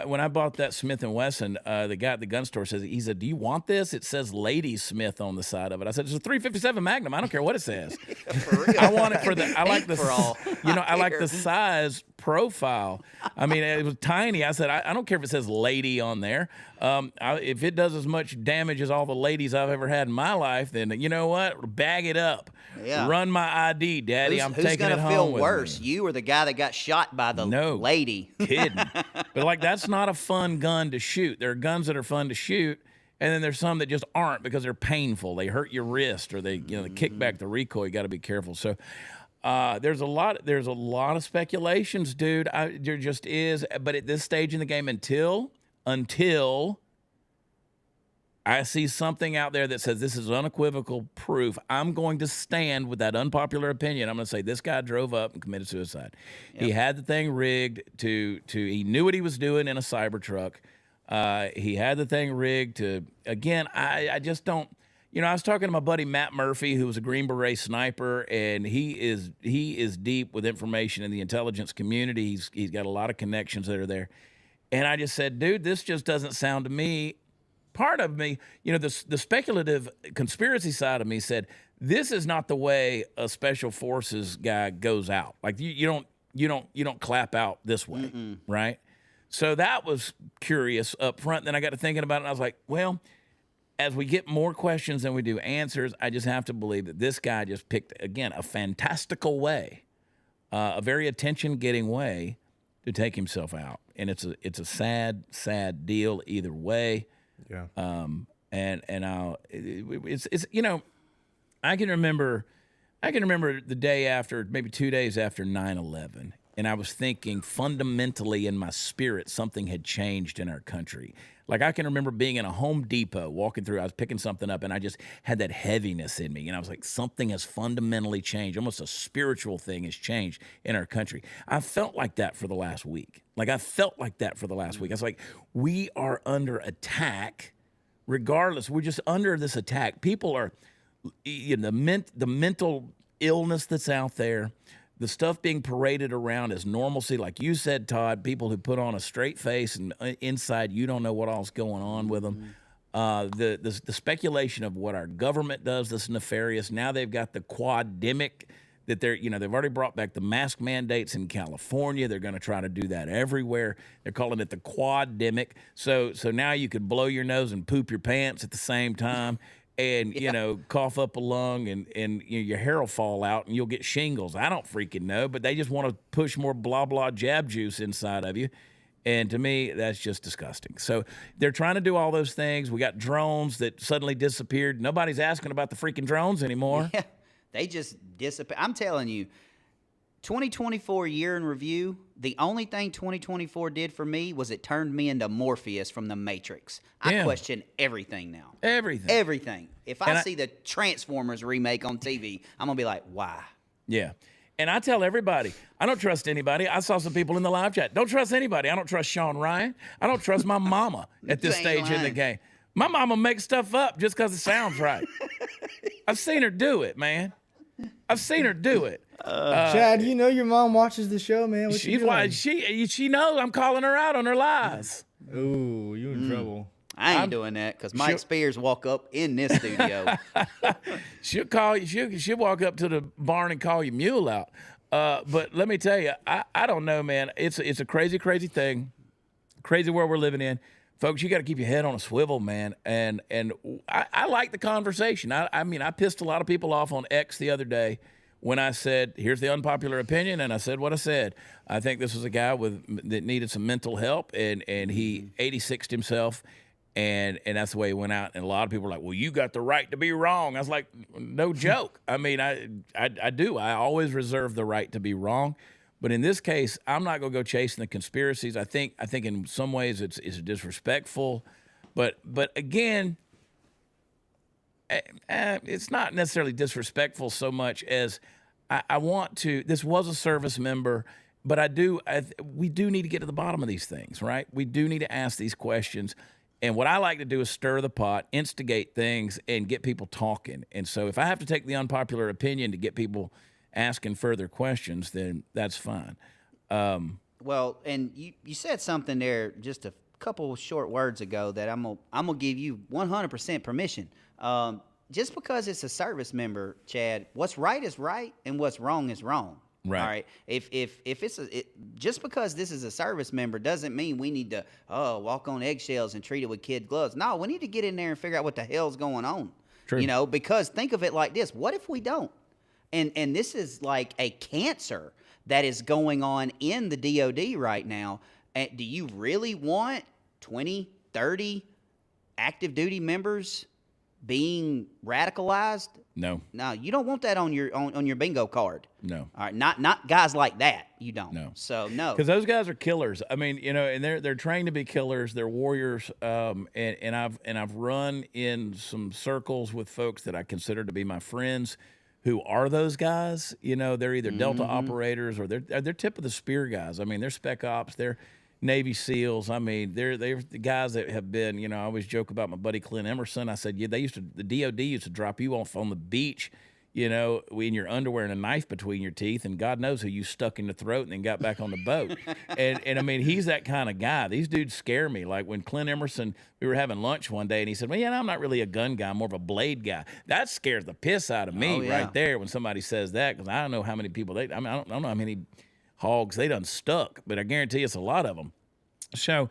When I bought that Smith & Wesson, the guy at the gun store said, do you want this? It says Ladysmith on the side of it. I said, it's a 357 Magnum. I don't care what it says. For real. I want it I like the, For all I like the size profile. I mean, it was tiny. I said, I don't care if it says lady on there. If it does as much damage as all the ladies I've ever had in my life, then you know what? Bag it up. Yeah. Run my ID, Daddy. I'm taking it home. Who's gonna feel with worse, me. you or the guy that got shot by the lady? Kidding. But like, that's not a fun gun to shoot. There are guns that are fun to shoot, and then there's some that just aren't because they're painful. They hurt your wrist, or they kick back the recoil. You got to be careful. So there's a lot of speculations, dude. There just is. But at this stage in the game, until I see something out there that says this is unequivocal proof, I'm going to stand with that unpopular opinion. I'm going to say this guy drove up and committed suicide. Yep. He had the thing rigged he knew what he was doing in a Cybertruck. He had the thing rigged to, again, I just don't, I was talking to my buddy Matt Murphy, who was a Green Beret sniper, and he is deep with information in the intelligence community. He's got a lot of connections that are there. And I just said, dude, this just doesn't sound to me. Part of me, the speculative conspiracy side of me said, this is not the way a special forces guy goes out. Like you don't clap out this way, right? So that was curious up front. Then I got to thinking about it, and I was like, well, as we get more questions than we do answers, I just have to believe that this guy just picked, again, a fantastical way, a very attention-getting way to take himself out. And it's a sad, sad deal either way. Yeah. It's I can remember the day after, maybe 2 days after 9/11, and I was thinking fundamentally in my spirit something had changed in our country. Like I can remember being in a Home Depot, walking through, I was picking something up, and I just had that heaviness in me, and I was like, something has fundamentally changed. Almost a spiritual thing has changed in our country. I felt like that for the last week. I was like, we are under attack. Regardless, we're just under this attack. People are, the mental illness that's out there, the stuff being paraded around as normalcy, like you said, Todd, people who put on a straight face and inside you don't know what all's going on with them. The speculation of what our government does that's nefarious. Now they've got the quademic that they've already brought back the mask mandates in California. They're going to try to do that everywhere. They're calling it the quademic. So now you could blow your nose and poop your pants at the same time. And, cough up a lung and your hair will fall out and you'll get shingles. I don't freaking know, but they just want to push more blah, blah jab juice inside of you. And to me, that's just disgusting. So they're trying to do all those things. We got drones that suddenly disappeared. Nobody's asking about the freaking drones anymore. Yeah, they just disappear. I'm telling you, 2024 year in review, the only thing 2024 did for me was it turned me into Morpheus from the Matrix. I question everything now. Everything. If I see the Transformers remake on TV, I'm going to be like, why? Yeah. And I tell everybody, I don't trust anybody. I saw some people in the live chat. Don't trust anybody. I don't trust Sean Ryan. I don't trust my mama at this stage in the game. My mama makes stuff up just because it sounds right. I've seen her do it, man. I've seen her do it. Chad, you know your mom watches the show, man. What you doing? She knows I'm calling her out on her lies. Ooh, you in trouble. I ain't doing that because Mike Spears walk up in this studio. She'll call you. She'll walk up to the barn and call your mule out. But let me tell you, I don't know, man. It's a crazy, crazy thing. Crazy world we're living in. Folks, you got to keep your head on a swivel, man. And I like the conversation. I mean, I pissed a lot of people off on X the other day when I said, here's the unpopular opinion, and I said what I said. I think this was a guy that needed some mental help, and he 86'd himself, and that's the way he went out. And a lot of people were like, well, you got the right to be wrong. I was like, no joke. I mean, I do. I always reserve the right to be wrong. But in this case, I'm not going to go chasing the conspiracies. I think in some ways it's disrespectful. But again, it's not necessarily disrespectful so much as I want to. This was a service member, but we do need to get to the bottom of these things, right? We do need to ask these questions. And what I like to do is stir the pot, instigate things, and get people talking. And so if I have to take the unpopular opinion to get people asking further questions, then that's fine. Well, and you said something there just a couple short words ago that I'm gonna give you 100% permission. Just because it's a service member, Chad, what's right is right and what's wrong is wrong. Right. All right. If it's just because this is a service member doesn't mean we need to walk on eggshells and treat it with kid gloves. No, we need to get in there and figure out what the hell's going on. True. You know, because think of it like this: what if we don't? And this is like a cancer that is going on in the DOD right now. And do you really want 20, 30 active duty members being radicalized? No. No, you don't want that on your bingo card. No. All right, not guys like that. You don't. No. So no. Because those guys are killers. I mean, you know, and they're trained to be killers. They're warriors. And I've run in some circles with folks that I consider to be my friends who are those guys. You know, they're either Delta operators or they're tip of the spear guys. I mean, they're spec ops. They're Navy SEALs. I mean, they're the guys that have been, you know, I always joke about my buddy Clint Emerson. I said, yeah, the DOD used to drop you off on the beach, you know, in your underwear and a knife between your teeth, and God knows who you stuck in the throat and then got back on the boat. and I mean, he's that kind of guy. These dudes scare me. Like when Clint Emerson, we were having lunch one day and he said, well, yeah, I'm not really a gun guy. I'm more of a blade guy. That scares the piss out of me right there when somebody says that, because I don't know how many people I don't know how many hogs they done stuck, but I guarantee it's a lot of them. So,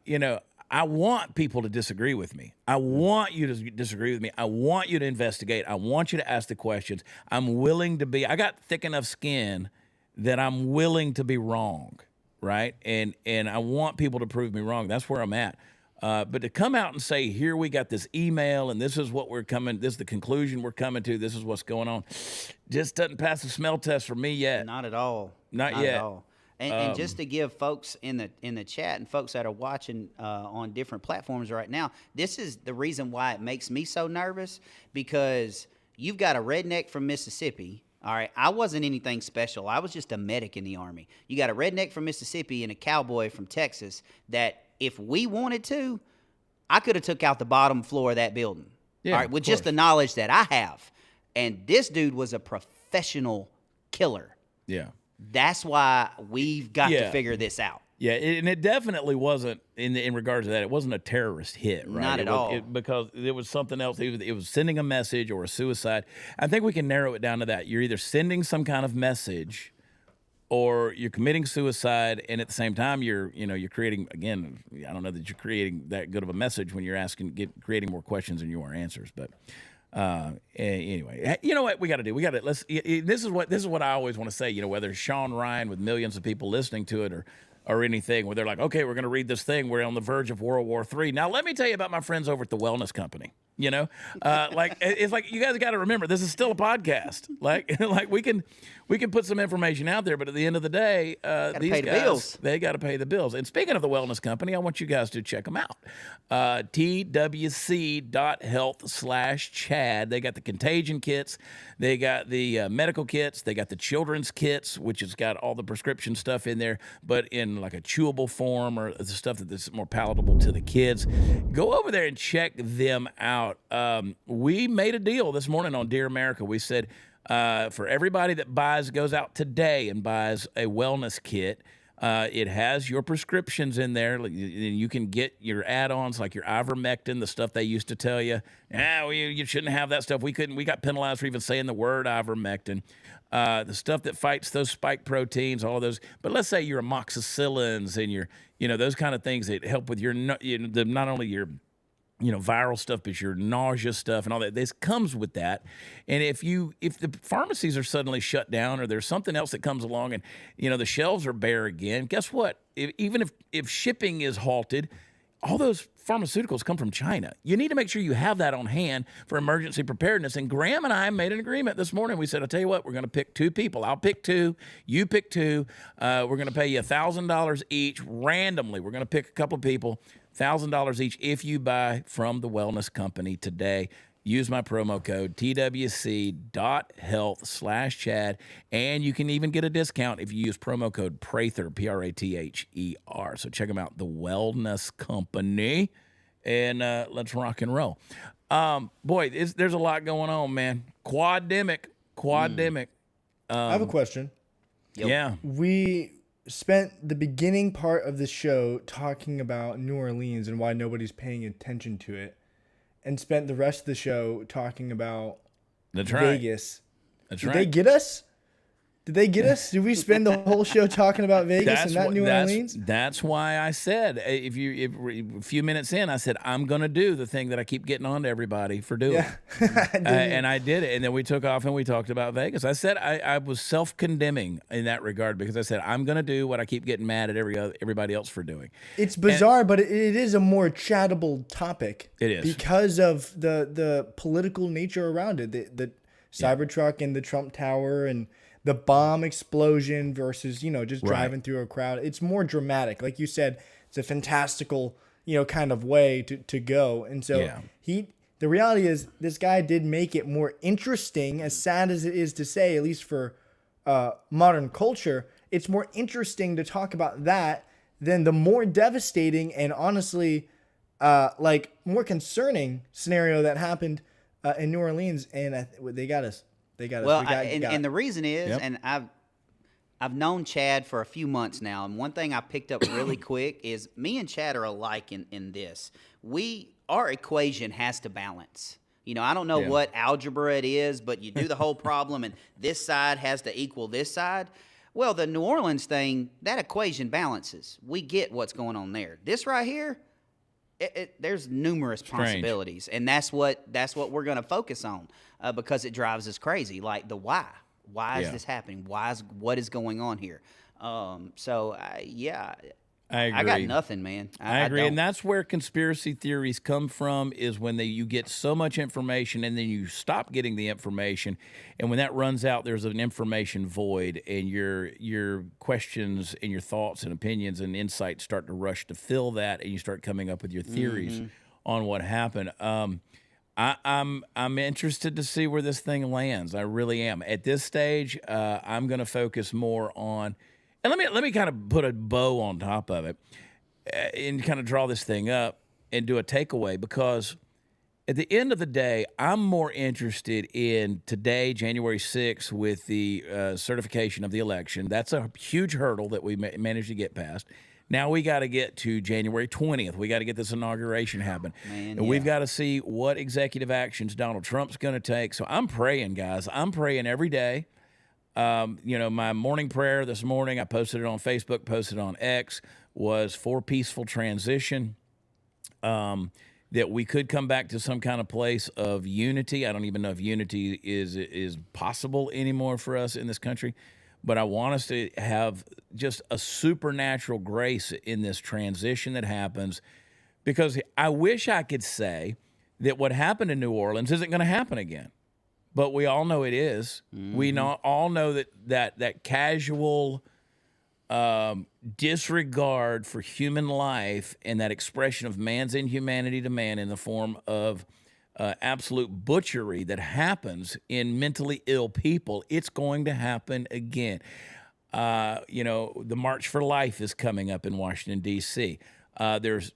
you know, I want people to disagree with me. I want you to disagree with me. I want you to investigate. I want you to ask the questions. I'm willing to I got thick enough skin that I'm willing to be wrong, right? And I want people to prove me wrong. That's where I'm at. But to come out and say, here we got this email and this is what this is the conclusion we're coming to, this is what's going on, just doesn't pass the smell test for me yet. Not at all. Not yet. At all. And just to give folks in the chat and folks that are watching on different platforms right now, this is the reason why it makes me so nervous, because you've got a redneck from Mississippi. All right, I wasn't anything special. I was just a medic in the Army. You got a redneck from Mississippi and a cowboy from Texas that if we wanted to, I could have took out the bottom floor of that building. Yeah, all right, with just the knowledge that I have. And this dude was a professional killer. Yeah. That's why we've got to figure this out. Yeah, and it definitely wasn't, in regards to that, it wasn't a terrorist hit, right? Not at all. Because it was something else. It was sending a message or a suicide. I think we can narrow it down to that. You're either sending some kind of message or you're committing suicide, and at the same time, you're creating, again, I don't know that you're creating that good of a message when you're creating more questions than you are answers, but... anyway, you know what we got to do? This is what I always want to say. You know, whether it's Sean Ryan with millions of people listening to it or anything, where they're like, okay, we're going to read this thing. We're on the verge of World War III. Now, let me tell you about my friends over at the Wellness Company. You know, like it's like you guys got to remember this is still a podcast. Like we can put some information out there, but at the end of the day, these guys they got to pay the bills. And speaking of the Wellness Company, I want you guys to check them out. twc.health/Chad. They got the contagion kits, they got the medical kits, they got the children's kits, which has got all the prescription stuff in there, but in like a chewable form or the stuff that's more palatable to the kids. Go over there and check them out. We made a deal this morning on Dear America. We said, For everybody that goes out today and buys a wellness kit, it has your prescriptions in there. You can get your add-ons like your ivermectin, the stuff they used to tell you, you shouldn't have that stuff. We got penalized for even saying the word ivermectin. The stuff that fights those spike proteins, all of those. But let's say your amoxicillins and your, those kind of things that help with your, not only your, viral stuff, but your nausea stuff and all that. This comes with that. And if the pharmacies are suddenly shut down or there's something else that comes along and, the shelves are bare again, guess what? Even if shipping is halted, all those pharmaceuticals come from China. You need to make sure you have that on hand for emergency preparedness. And Graham and I made an agreement this morning. We said, I'll tell you what, we're going to pick 2 people. I'll pick 2. You pick 2. We're going to pay you $1,000 each randomly. We're going to pick a couple of people, $1,000 each if you buy from the wellness company today. Use my promo code twc.health/Chad, and you can even get a discount if you use promo code Prather, Prather. So check them out, the Wellness Company, and let's rock and roll. Boy, there's a lot going on, man. Quademic. I have a question. Yep. Yeah. We spent the beginning part of the show talking about New Orleans and why nobody's paying attention to it, and spent the rest of the show talking about Vegas. That's right. Did they get us? Did they get us? Did we spend the whole show talking about Vegas and not New Orleans? That's why I said, a few minutes in, I said, I'm going to do the thing that I keep getting on to everybody for doing. Yeah. And I did it. And then we took off and we talked about Vegas. I said I was self-condemning in that regard because I said, I'm going to do what I keep getting mad at everybody else for doing. It's bizarre, but it is a more chattable topic. It is. Because of the political nature around it. The Cybertruck and the Trump Tower and the bomb explosion versus, just driving through a crowd. It's more dramatic. Like you said, it's a fantastical, kind of way to go. And so the reality is this guy did make it more interesting, as sad as it is to say, at least for modern culture. It's more interesting to talk about that than the more devastating and honestly, more concerning scenario that happened in New Orleans. And they got us. They got us. Well, and the reason is, Yep. and I've known Chad for a few months now, and one thing I picked up really quick is me and Chad are alike in this. Our equation has to balance. I don't know what algebra it is, but you do the whole problem, and this side has to equal this side. Well, the New Orleans thing, that equation balances. We get what's going on there. This right here, there's numerous possibilities, and that's what we're going to focus on because it drives us crazy. Like the why. Why is this happening? What is going on here? I agree. I got nothing, man. I agree, and that's where conspiracy theories come from. Is when you get so much information, and then you stop getting the information, and when that runs out, there's an information void, and your questions and your thoughts and opinions and insights start to rush to fill that, and you start coming up with your theories on what happened. I'm interested to see where this thing lands. I really am. At this stage, I'm going to focus more on. And let me kind of put a bow on top of it and kind of draw this thing up and do a takeaway, because at the end of the day, I'm more interested in today, January 6th, with the certification of the election. That's a huge hurdle that we managed to get past. Now we got to get to January 20th. We got to get this inauguration happen. And we've got to see what executive actions Donald Trump's going to take. So I'm praying, guys. I'm praying every day. My morning prayer this morning, I posted it on Facebook, posted it on X, was for peaceful transition, that we could come back to some kind of place of unity. I don't even know if unity is possible anymore for us in this country, but I want us to have just a supernatural grace in this transition that happens, because I wish I could say that what happened in New Orleans isn't going to happen again. But we all know it is. Mm-hmm. We all know that casual disregard for human life and that expression of man's inhumanity to man in the form of absolute butchery that happens in mentally ill people, it's going to happen again. The March for Life is coming up in Washington, D.C. There's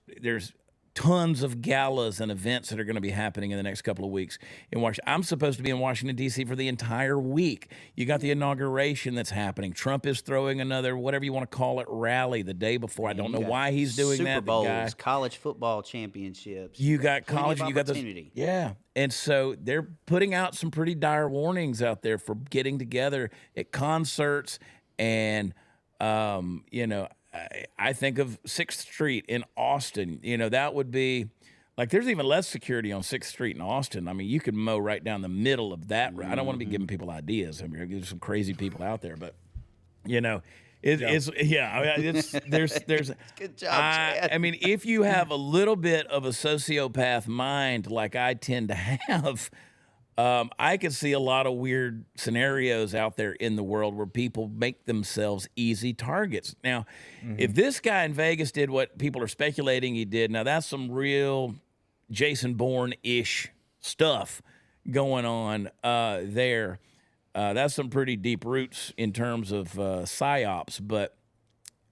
tons of galas and events that are going to be happening in the next couple of weeks in Washington. I'm supposed to be in Washington, D.C. for the entire week. You got the inauguration that's happening. Trump is throwing another, whatever you want to call it, rally the day before. I don't know why he's doing Super that. Bowls, college football championships. You got college, you got this. Opportunity. Yeah. And so they're putting out some pretty dire warnings out there for getting together at concerts and, I think of 6th Street in Austin. That would be like there's even less security on 6th Street in Austin. I mean, you could mow right down the middle of that. I don't want to be giving people ideas. I mean, there's some crazy people out there, but there's Good job, Chad. I mean, if you have a little bit of a sociopath mind like I tend to have, I could see a lot of weird scenarios out there in the world where people make themselves easy targets. Now, if this guy in Vegas did what people are speculating he did, now that's some real Jason Bourne-ish stuff going on there. That's some pretty deep roots in terms of psyops, but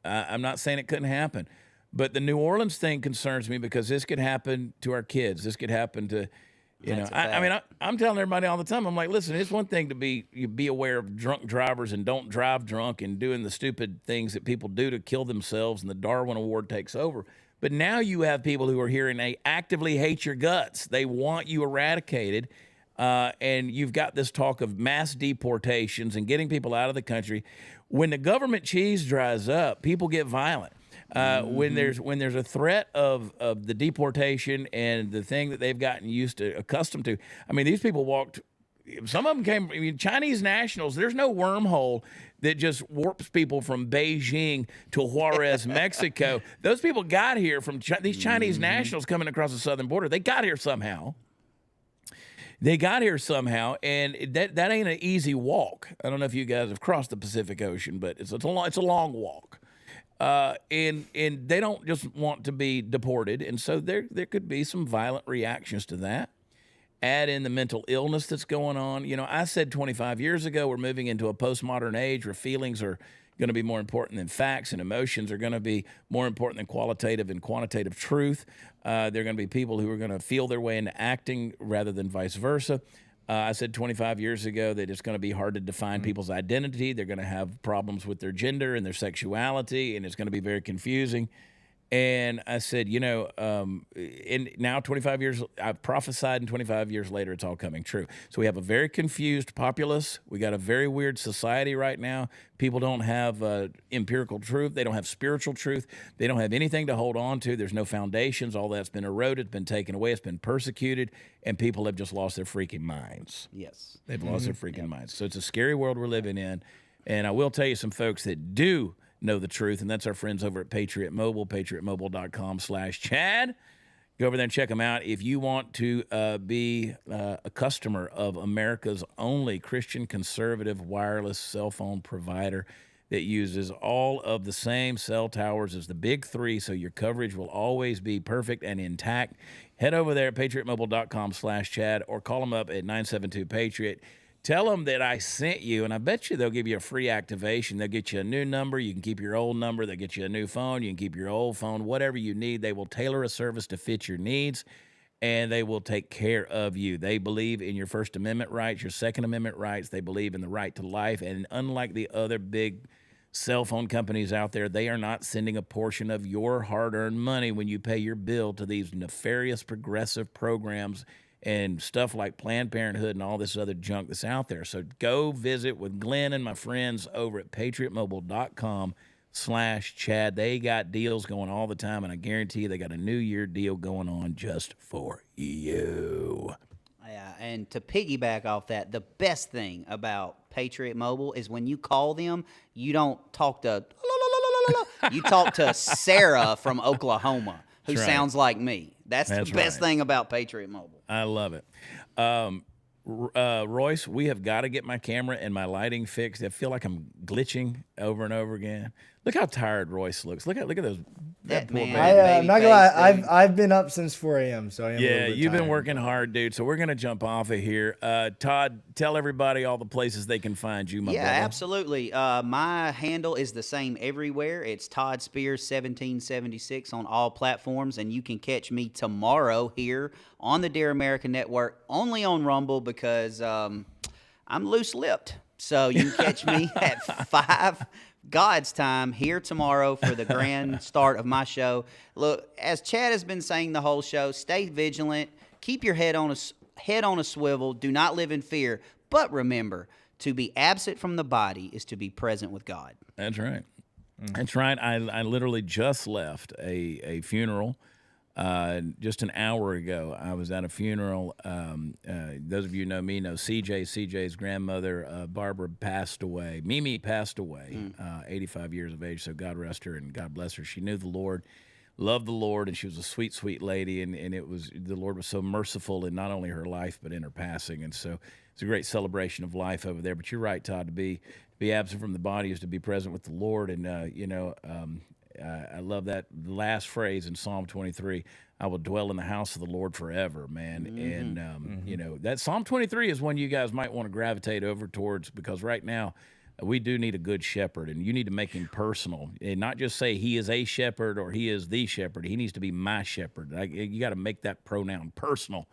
I'm not saying it couldn't happen. But the New Orleans thing concerns me because this could happen to our kids. This could happen to... I'm telling everybody all the time. I'm like, listen, it's one thing to be aware of drunk drivers and don't drive drunk and doing the stupid things that people do to kill themselves, and the Darwin Award takes over. But now you have people who are here and they actively hate your guts. They want you eradicated, and you've got this talk of mass deportations and getting people out of the country. When the government cheese dries up, people get violent. When there's a threat of the deportation and the thing that they've gotten accustomed to. I mean, these people walked. Some of them came. I mean, Chinese nationals. There's no wormhole that just warps people from Beijing to Juarez, Mexico. Those people got here from these Chinese nationals coming across the southern border. They got here somehow. And that ain't an easy walk. I don't know if you guys have crossed the Pacific Ocean, but it's a long walk. And they don't just want to be deported, and so there could be some violent reactions to that. Add in the mental illness that's going on. I said 25 years ago we're moving into a postmodern age where feelings are going to be more important than facts, and emotions are going to be more important than qualitative and quantitative truth. There are going to be people who are going to feel their way into acting rather than vice versa. I said 25 years ago that it's going to be hard to define people's identity. They're going to have problems with their gender and their sexuality, and it's going to be very confusing. And I said, and now 25 years, I've prophesied, and 25 years later, it's all coming true. So we have a very confused populace. We got a very weird society right now. People don't have empirical truth. They don't have spiritual truth. They don't have anything to hold on to. There's no foundations. All that's been eroded, been taken away. It's been persecuted, and people have just lost their freaking minds. Yes. They've lost their freaking minds. So it's a scary world we're living in. And I will tell you some folks that do know the truth, and that's our friends over at Patriot Mobile, patriotmobile.com/Chad. Go over there and check them out. If you want to be a customer of America's only Christian conservative wireless cell phone provider that uses all of the same cell towers as the big three, so your coverage will always be perfect and intact, head over there at patriotmobile.com/Chad or call them up at 972-PATRIOT. Tell them that I sent you, and I bet you they'll give you a free activation. They'll get you a new number. You can keep your old number. They'll get you a new phone. You can keep your old phone, whatever you need. They will tailor a service to fit your needs, and they will take care of you. They believe in your First Amendment rights, your Second Amendment rights. They believe in the right to life, and unlike the other big cell phone companies out there, they are not sending a portion of your hard-earned money when you pay your bill to these nefarious progressive programs and stuff like Planned Parenthood and all this other junk that's out there. So go visit with Glenn and my friends over at patriotmobile.com/Chad. They got deals going all the time, and I guarantee you they got a New Year deal going on just for you. Yeah, and to piggyback off that, the best thing about Patriot Mobile is when you call them, you don't talk to you talk to Sarah from Oklahoma, who sounds like me. That's the best thing about Patriot Mobile. I love it. Royce, we have got to get my camera and my lighting fixed. I feel like I'm glitching over and over again. Look how tired Royce looks. Look at those. That poor man. baby. I'm not gonna lie. dude. I've been up since 4 a.m. So I am a Yeah, little bit you've been tired. working hard, dude. So we're gonna jump off of here. Todd, tell everybody all the places they can find you, my Yeah, brother. absolutely. My handle is the same everywhere. It's Todd Spears 1776 on all platforms, and you can catch me tomorrow here on the Dear America Network, only on Rumble because I'm loose-lipped. So you can catch me at 5 God's time here tomorrow for the grand start of my show. Look, as Chad has been saying the whole show, stay vigilant, keep your head on a swivel, do not live in fear, but remember, to be absent from the body is to be present with God. That's right. That's right. I literally just left a funeral. Just an hour ago, I was at a funeral. Those of you who know me know CJ. CJ's grandmother, Barbara, passed away. Mimi passed away, 85 years of age, so God rest her and God bless her. She knew the Lord, loved the Lord, and she was a sweet, sweet lady, and it was the Lord was so merciful in not only her life, but in her passing, and so it's a great celebration of life over there. But you're right, Todd, to be absent from the body is to be present with the Lord, and I love that last phrase in Psalm 23. I will dwell in the house of the Lord forever, man. And, that Psalm 23 is one you guys might want to gravitate over towards because right now we do need a good shepherd, and you need to make him personal and not just say he is a shepherd or he is the shepherd. He needs to be my shepherd. You got to make that pronoun personal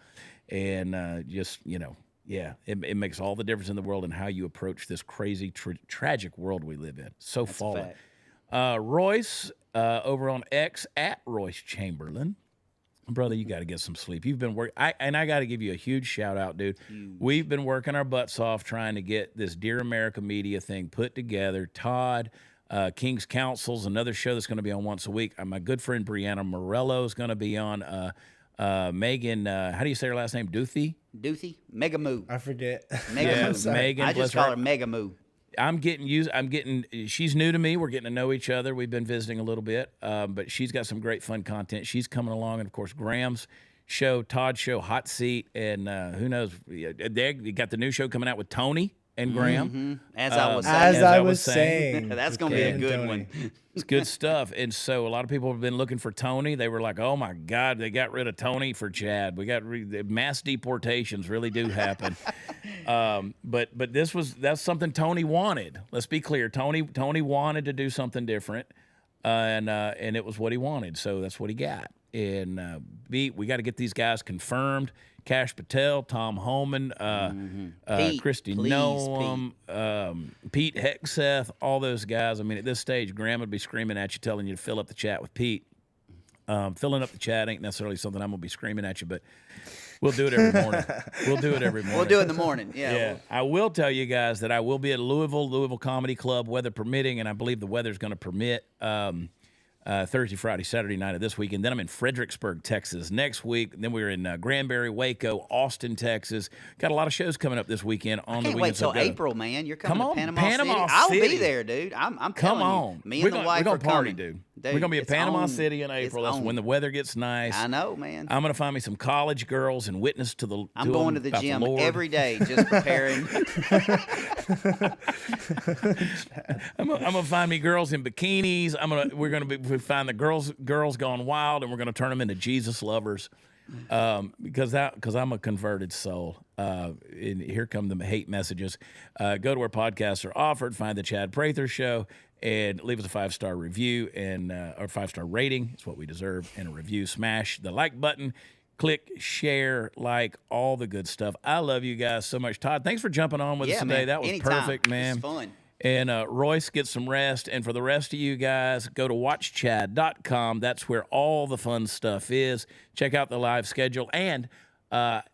and it makes all the difference in the world in how you approach this crazy, tragic world we live in. So That's a fallen. fact. Royce over on X at Royce Chamberlain. Brother, you got to get some sleep. You've been working, I got to give you a huge shout out, dude. We've been working our butts off trying to get this Dear America Media thing put together. Todd, King's Council's another show that's going to be on once a week. My good friend Brianna Morello is going to be on. Megan, how do you say her last name? Duthie? Megamoo. I forget. Megamoo. Megan. I just call her Megamoo. She's new to me. We're getting to know each other. We've been visiting a little bit, but she's got some great fun content. She's coming along. And of course, Graham's show, Todd's show, Hot Seat. And who knows? They got the new show coming out with Tony and Graham. As I was saying. That's going to be a good one. It's good stuff. And so a lot of people have been looking for Tony. They were like, oh, my God, they got rid of Tony for Chad. We got mass deportations really do happen. But that's something Tony wanted. Let's be clear. Tony wanted to do something different, and it was what he wanted. So that's what he got. And we got to get these guys confirmed. Cash Patel, Tom Holman, Pete, Christy please, Noam, Pete Hexeth, all those guys. I mean, at this stage, Graham would be screaming at you, telling you to fill up the chat with Pete. Filling up the chat ain't necessarily something I'm going to be screaming at you, but we'll do it every morning. We'll do it in the morning. Yeah. I will tell you guys that I will be at Louisville Comedy Club, weather permitting, and I believe the weather's going to permit. Thursday, Friday, Saturday night of this week. And then I'm in Fredericksburg, Texas next week. And then we're in Granbury, Waco, Austin, Texas. Got a lot of shows coming up this weekend on the weekends. Can't wait till April, man. You're coming to Panama City. I'll be there, dude. I'm Come telling on. you. Me and the wife we're gonna are party, coming. dude. We're going to be at Panama City in It's April. That's when the weather gets nice. I know, man. I'm going to find me some college girls and witness to the I'm going to the gym every day just preparing. I'm gonna find me girls in bikinis. We're gonna find the girls gone wild, and we're gonna turn them into Jesus lovers, because I'm a converted soul. And here come the hate messages. Go to where podcasts are offered. Find the Chad Prather Show and leave us a 5-star review and or 5-star rating. It's what we deserve, and a review. Smash the like button. Click, share, like, all the good stuff. I love you guys so much. Todd, thanks for jumping on with us today. Man. That was Anytime. perfect, man. It was fun. And Royce, get some rest. And for the rest of you guys, go to watchchad.com. That's where all the fun stuff is. Check out the live schedule. And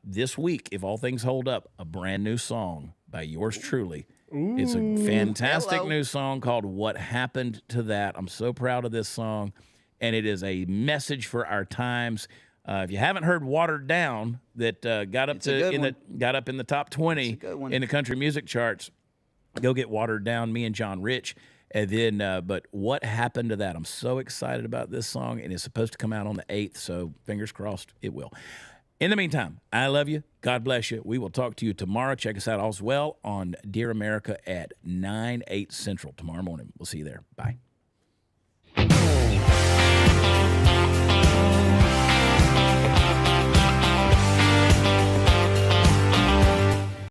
this week, if all things hold up, a brand new song by yours truly. Ooh, it's a fantastic new song called What Happened to That. I'm so proud of this song. And it is a message for our times. If you haven't heard "Watered Down," that got up in the top 20 in the country music charts, go get "Watered Down." Me and John Rich, and then. But what happened to that? I'm so excited about this song, and it's supposed to come out on the 8th. So fingers crossed, it will. In the meantime, I love you. God bless you. We will talk to you tomorrow. Check us out as well on Dear America at 9, 8 Central tomorrow morning. We'll see you there. Bye.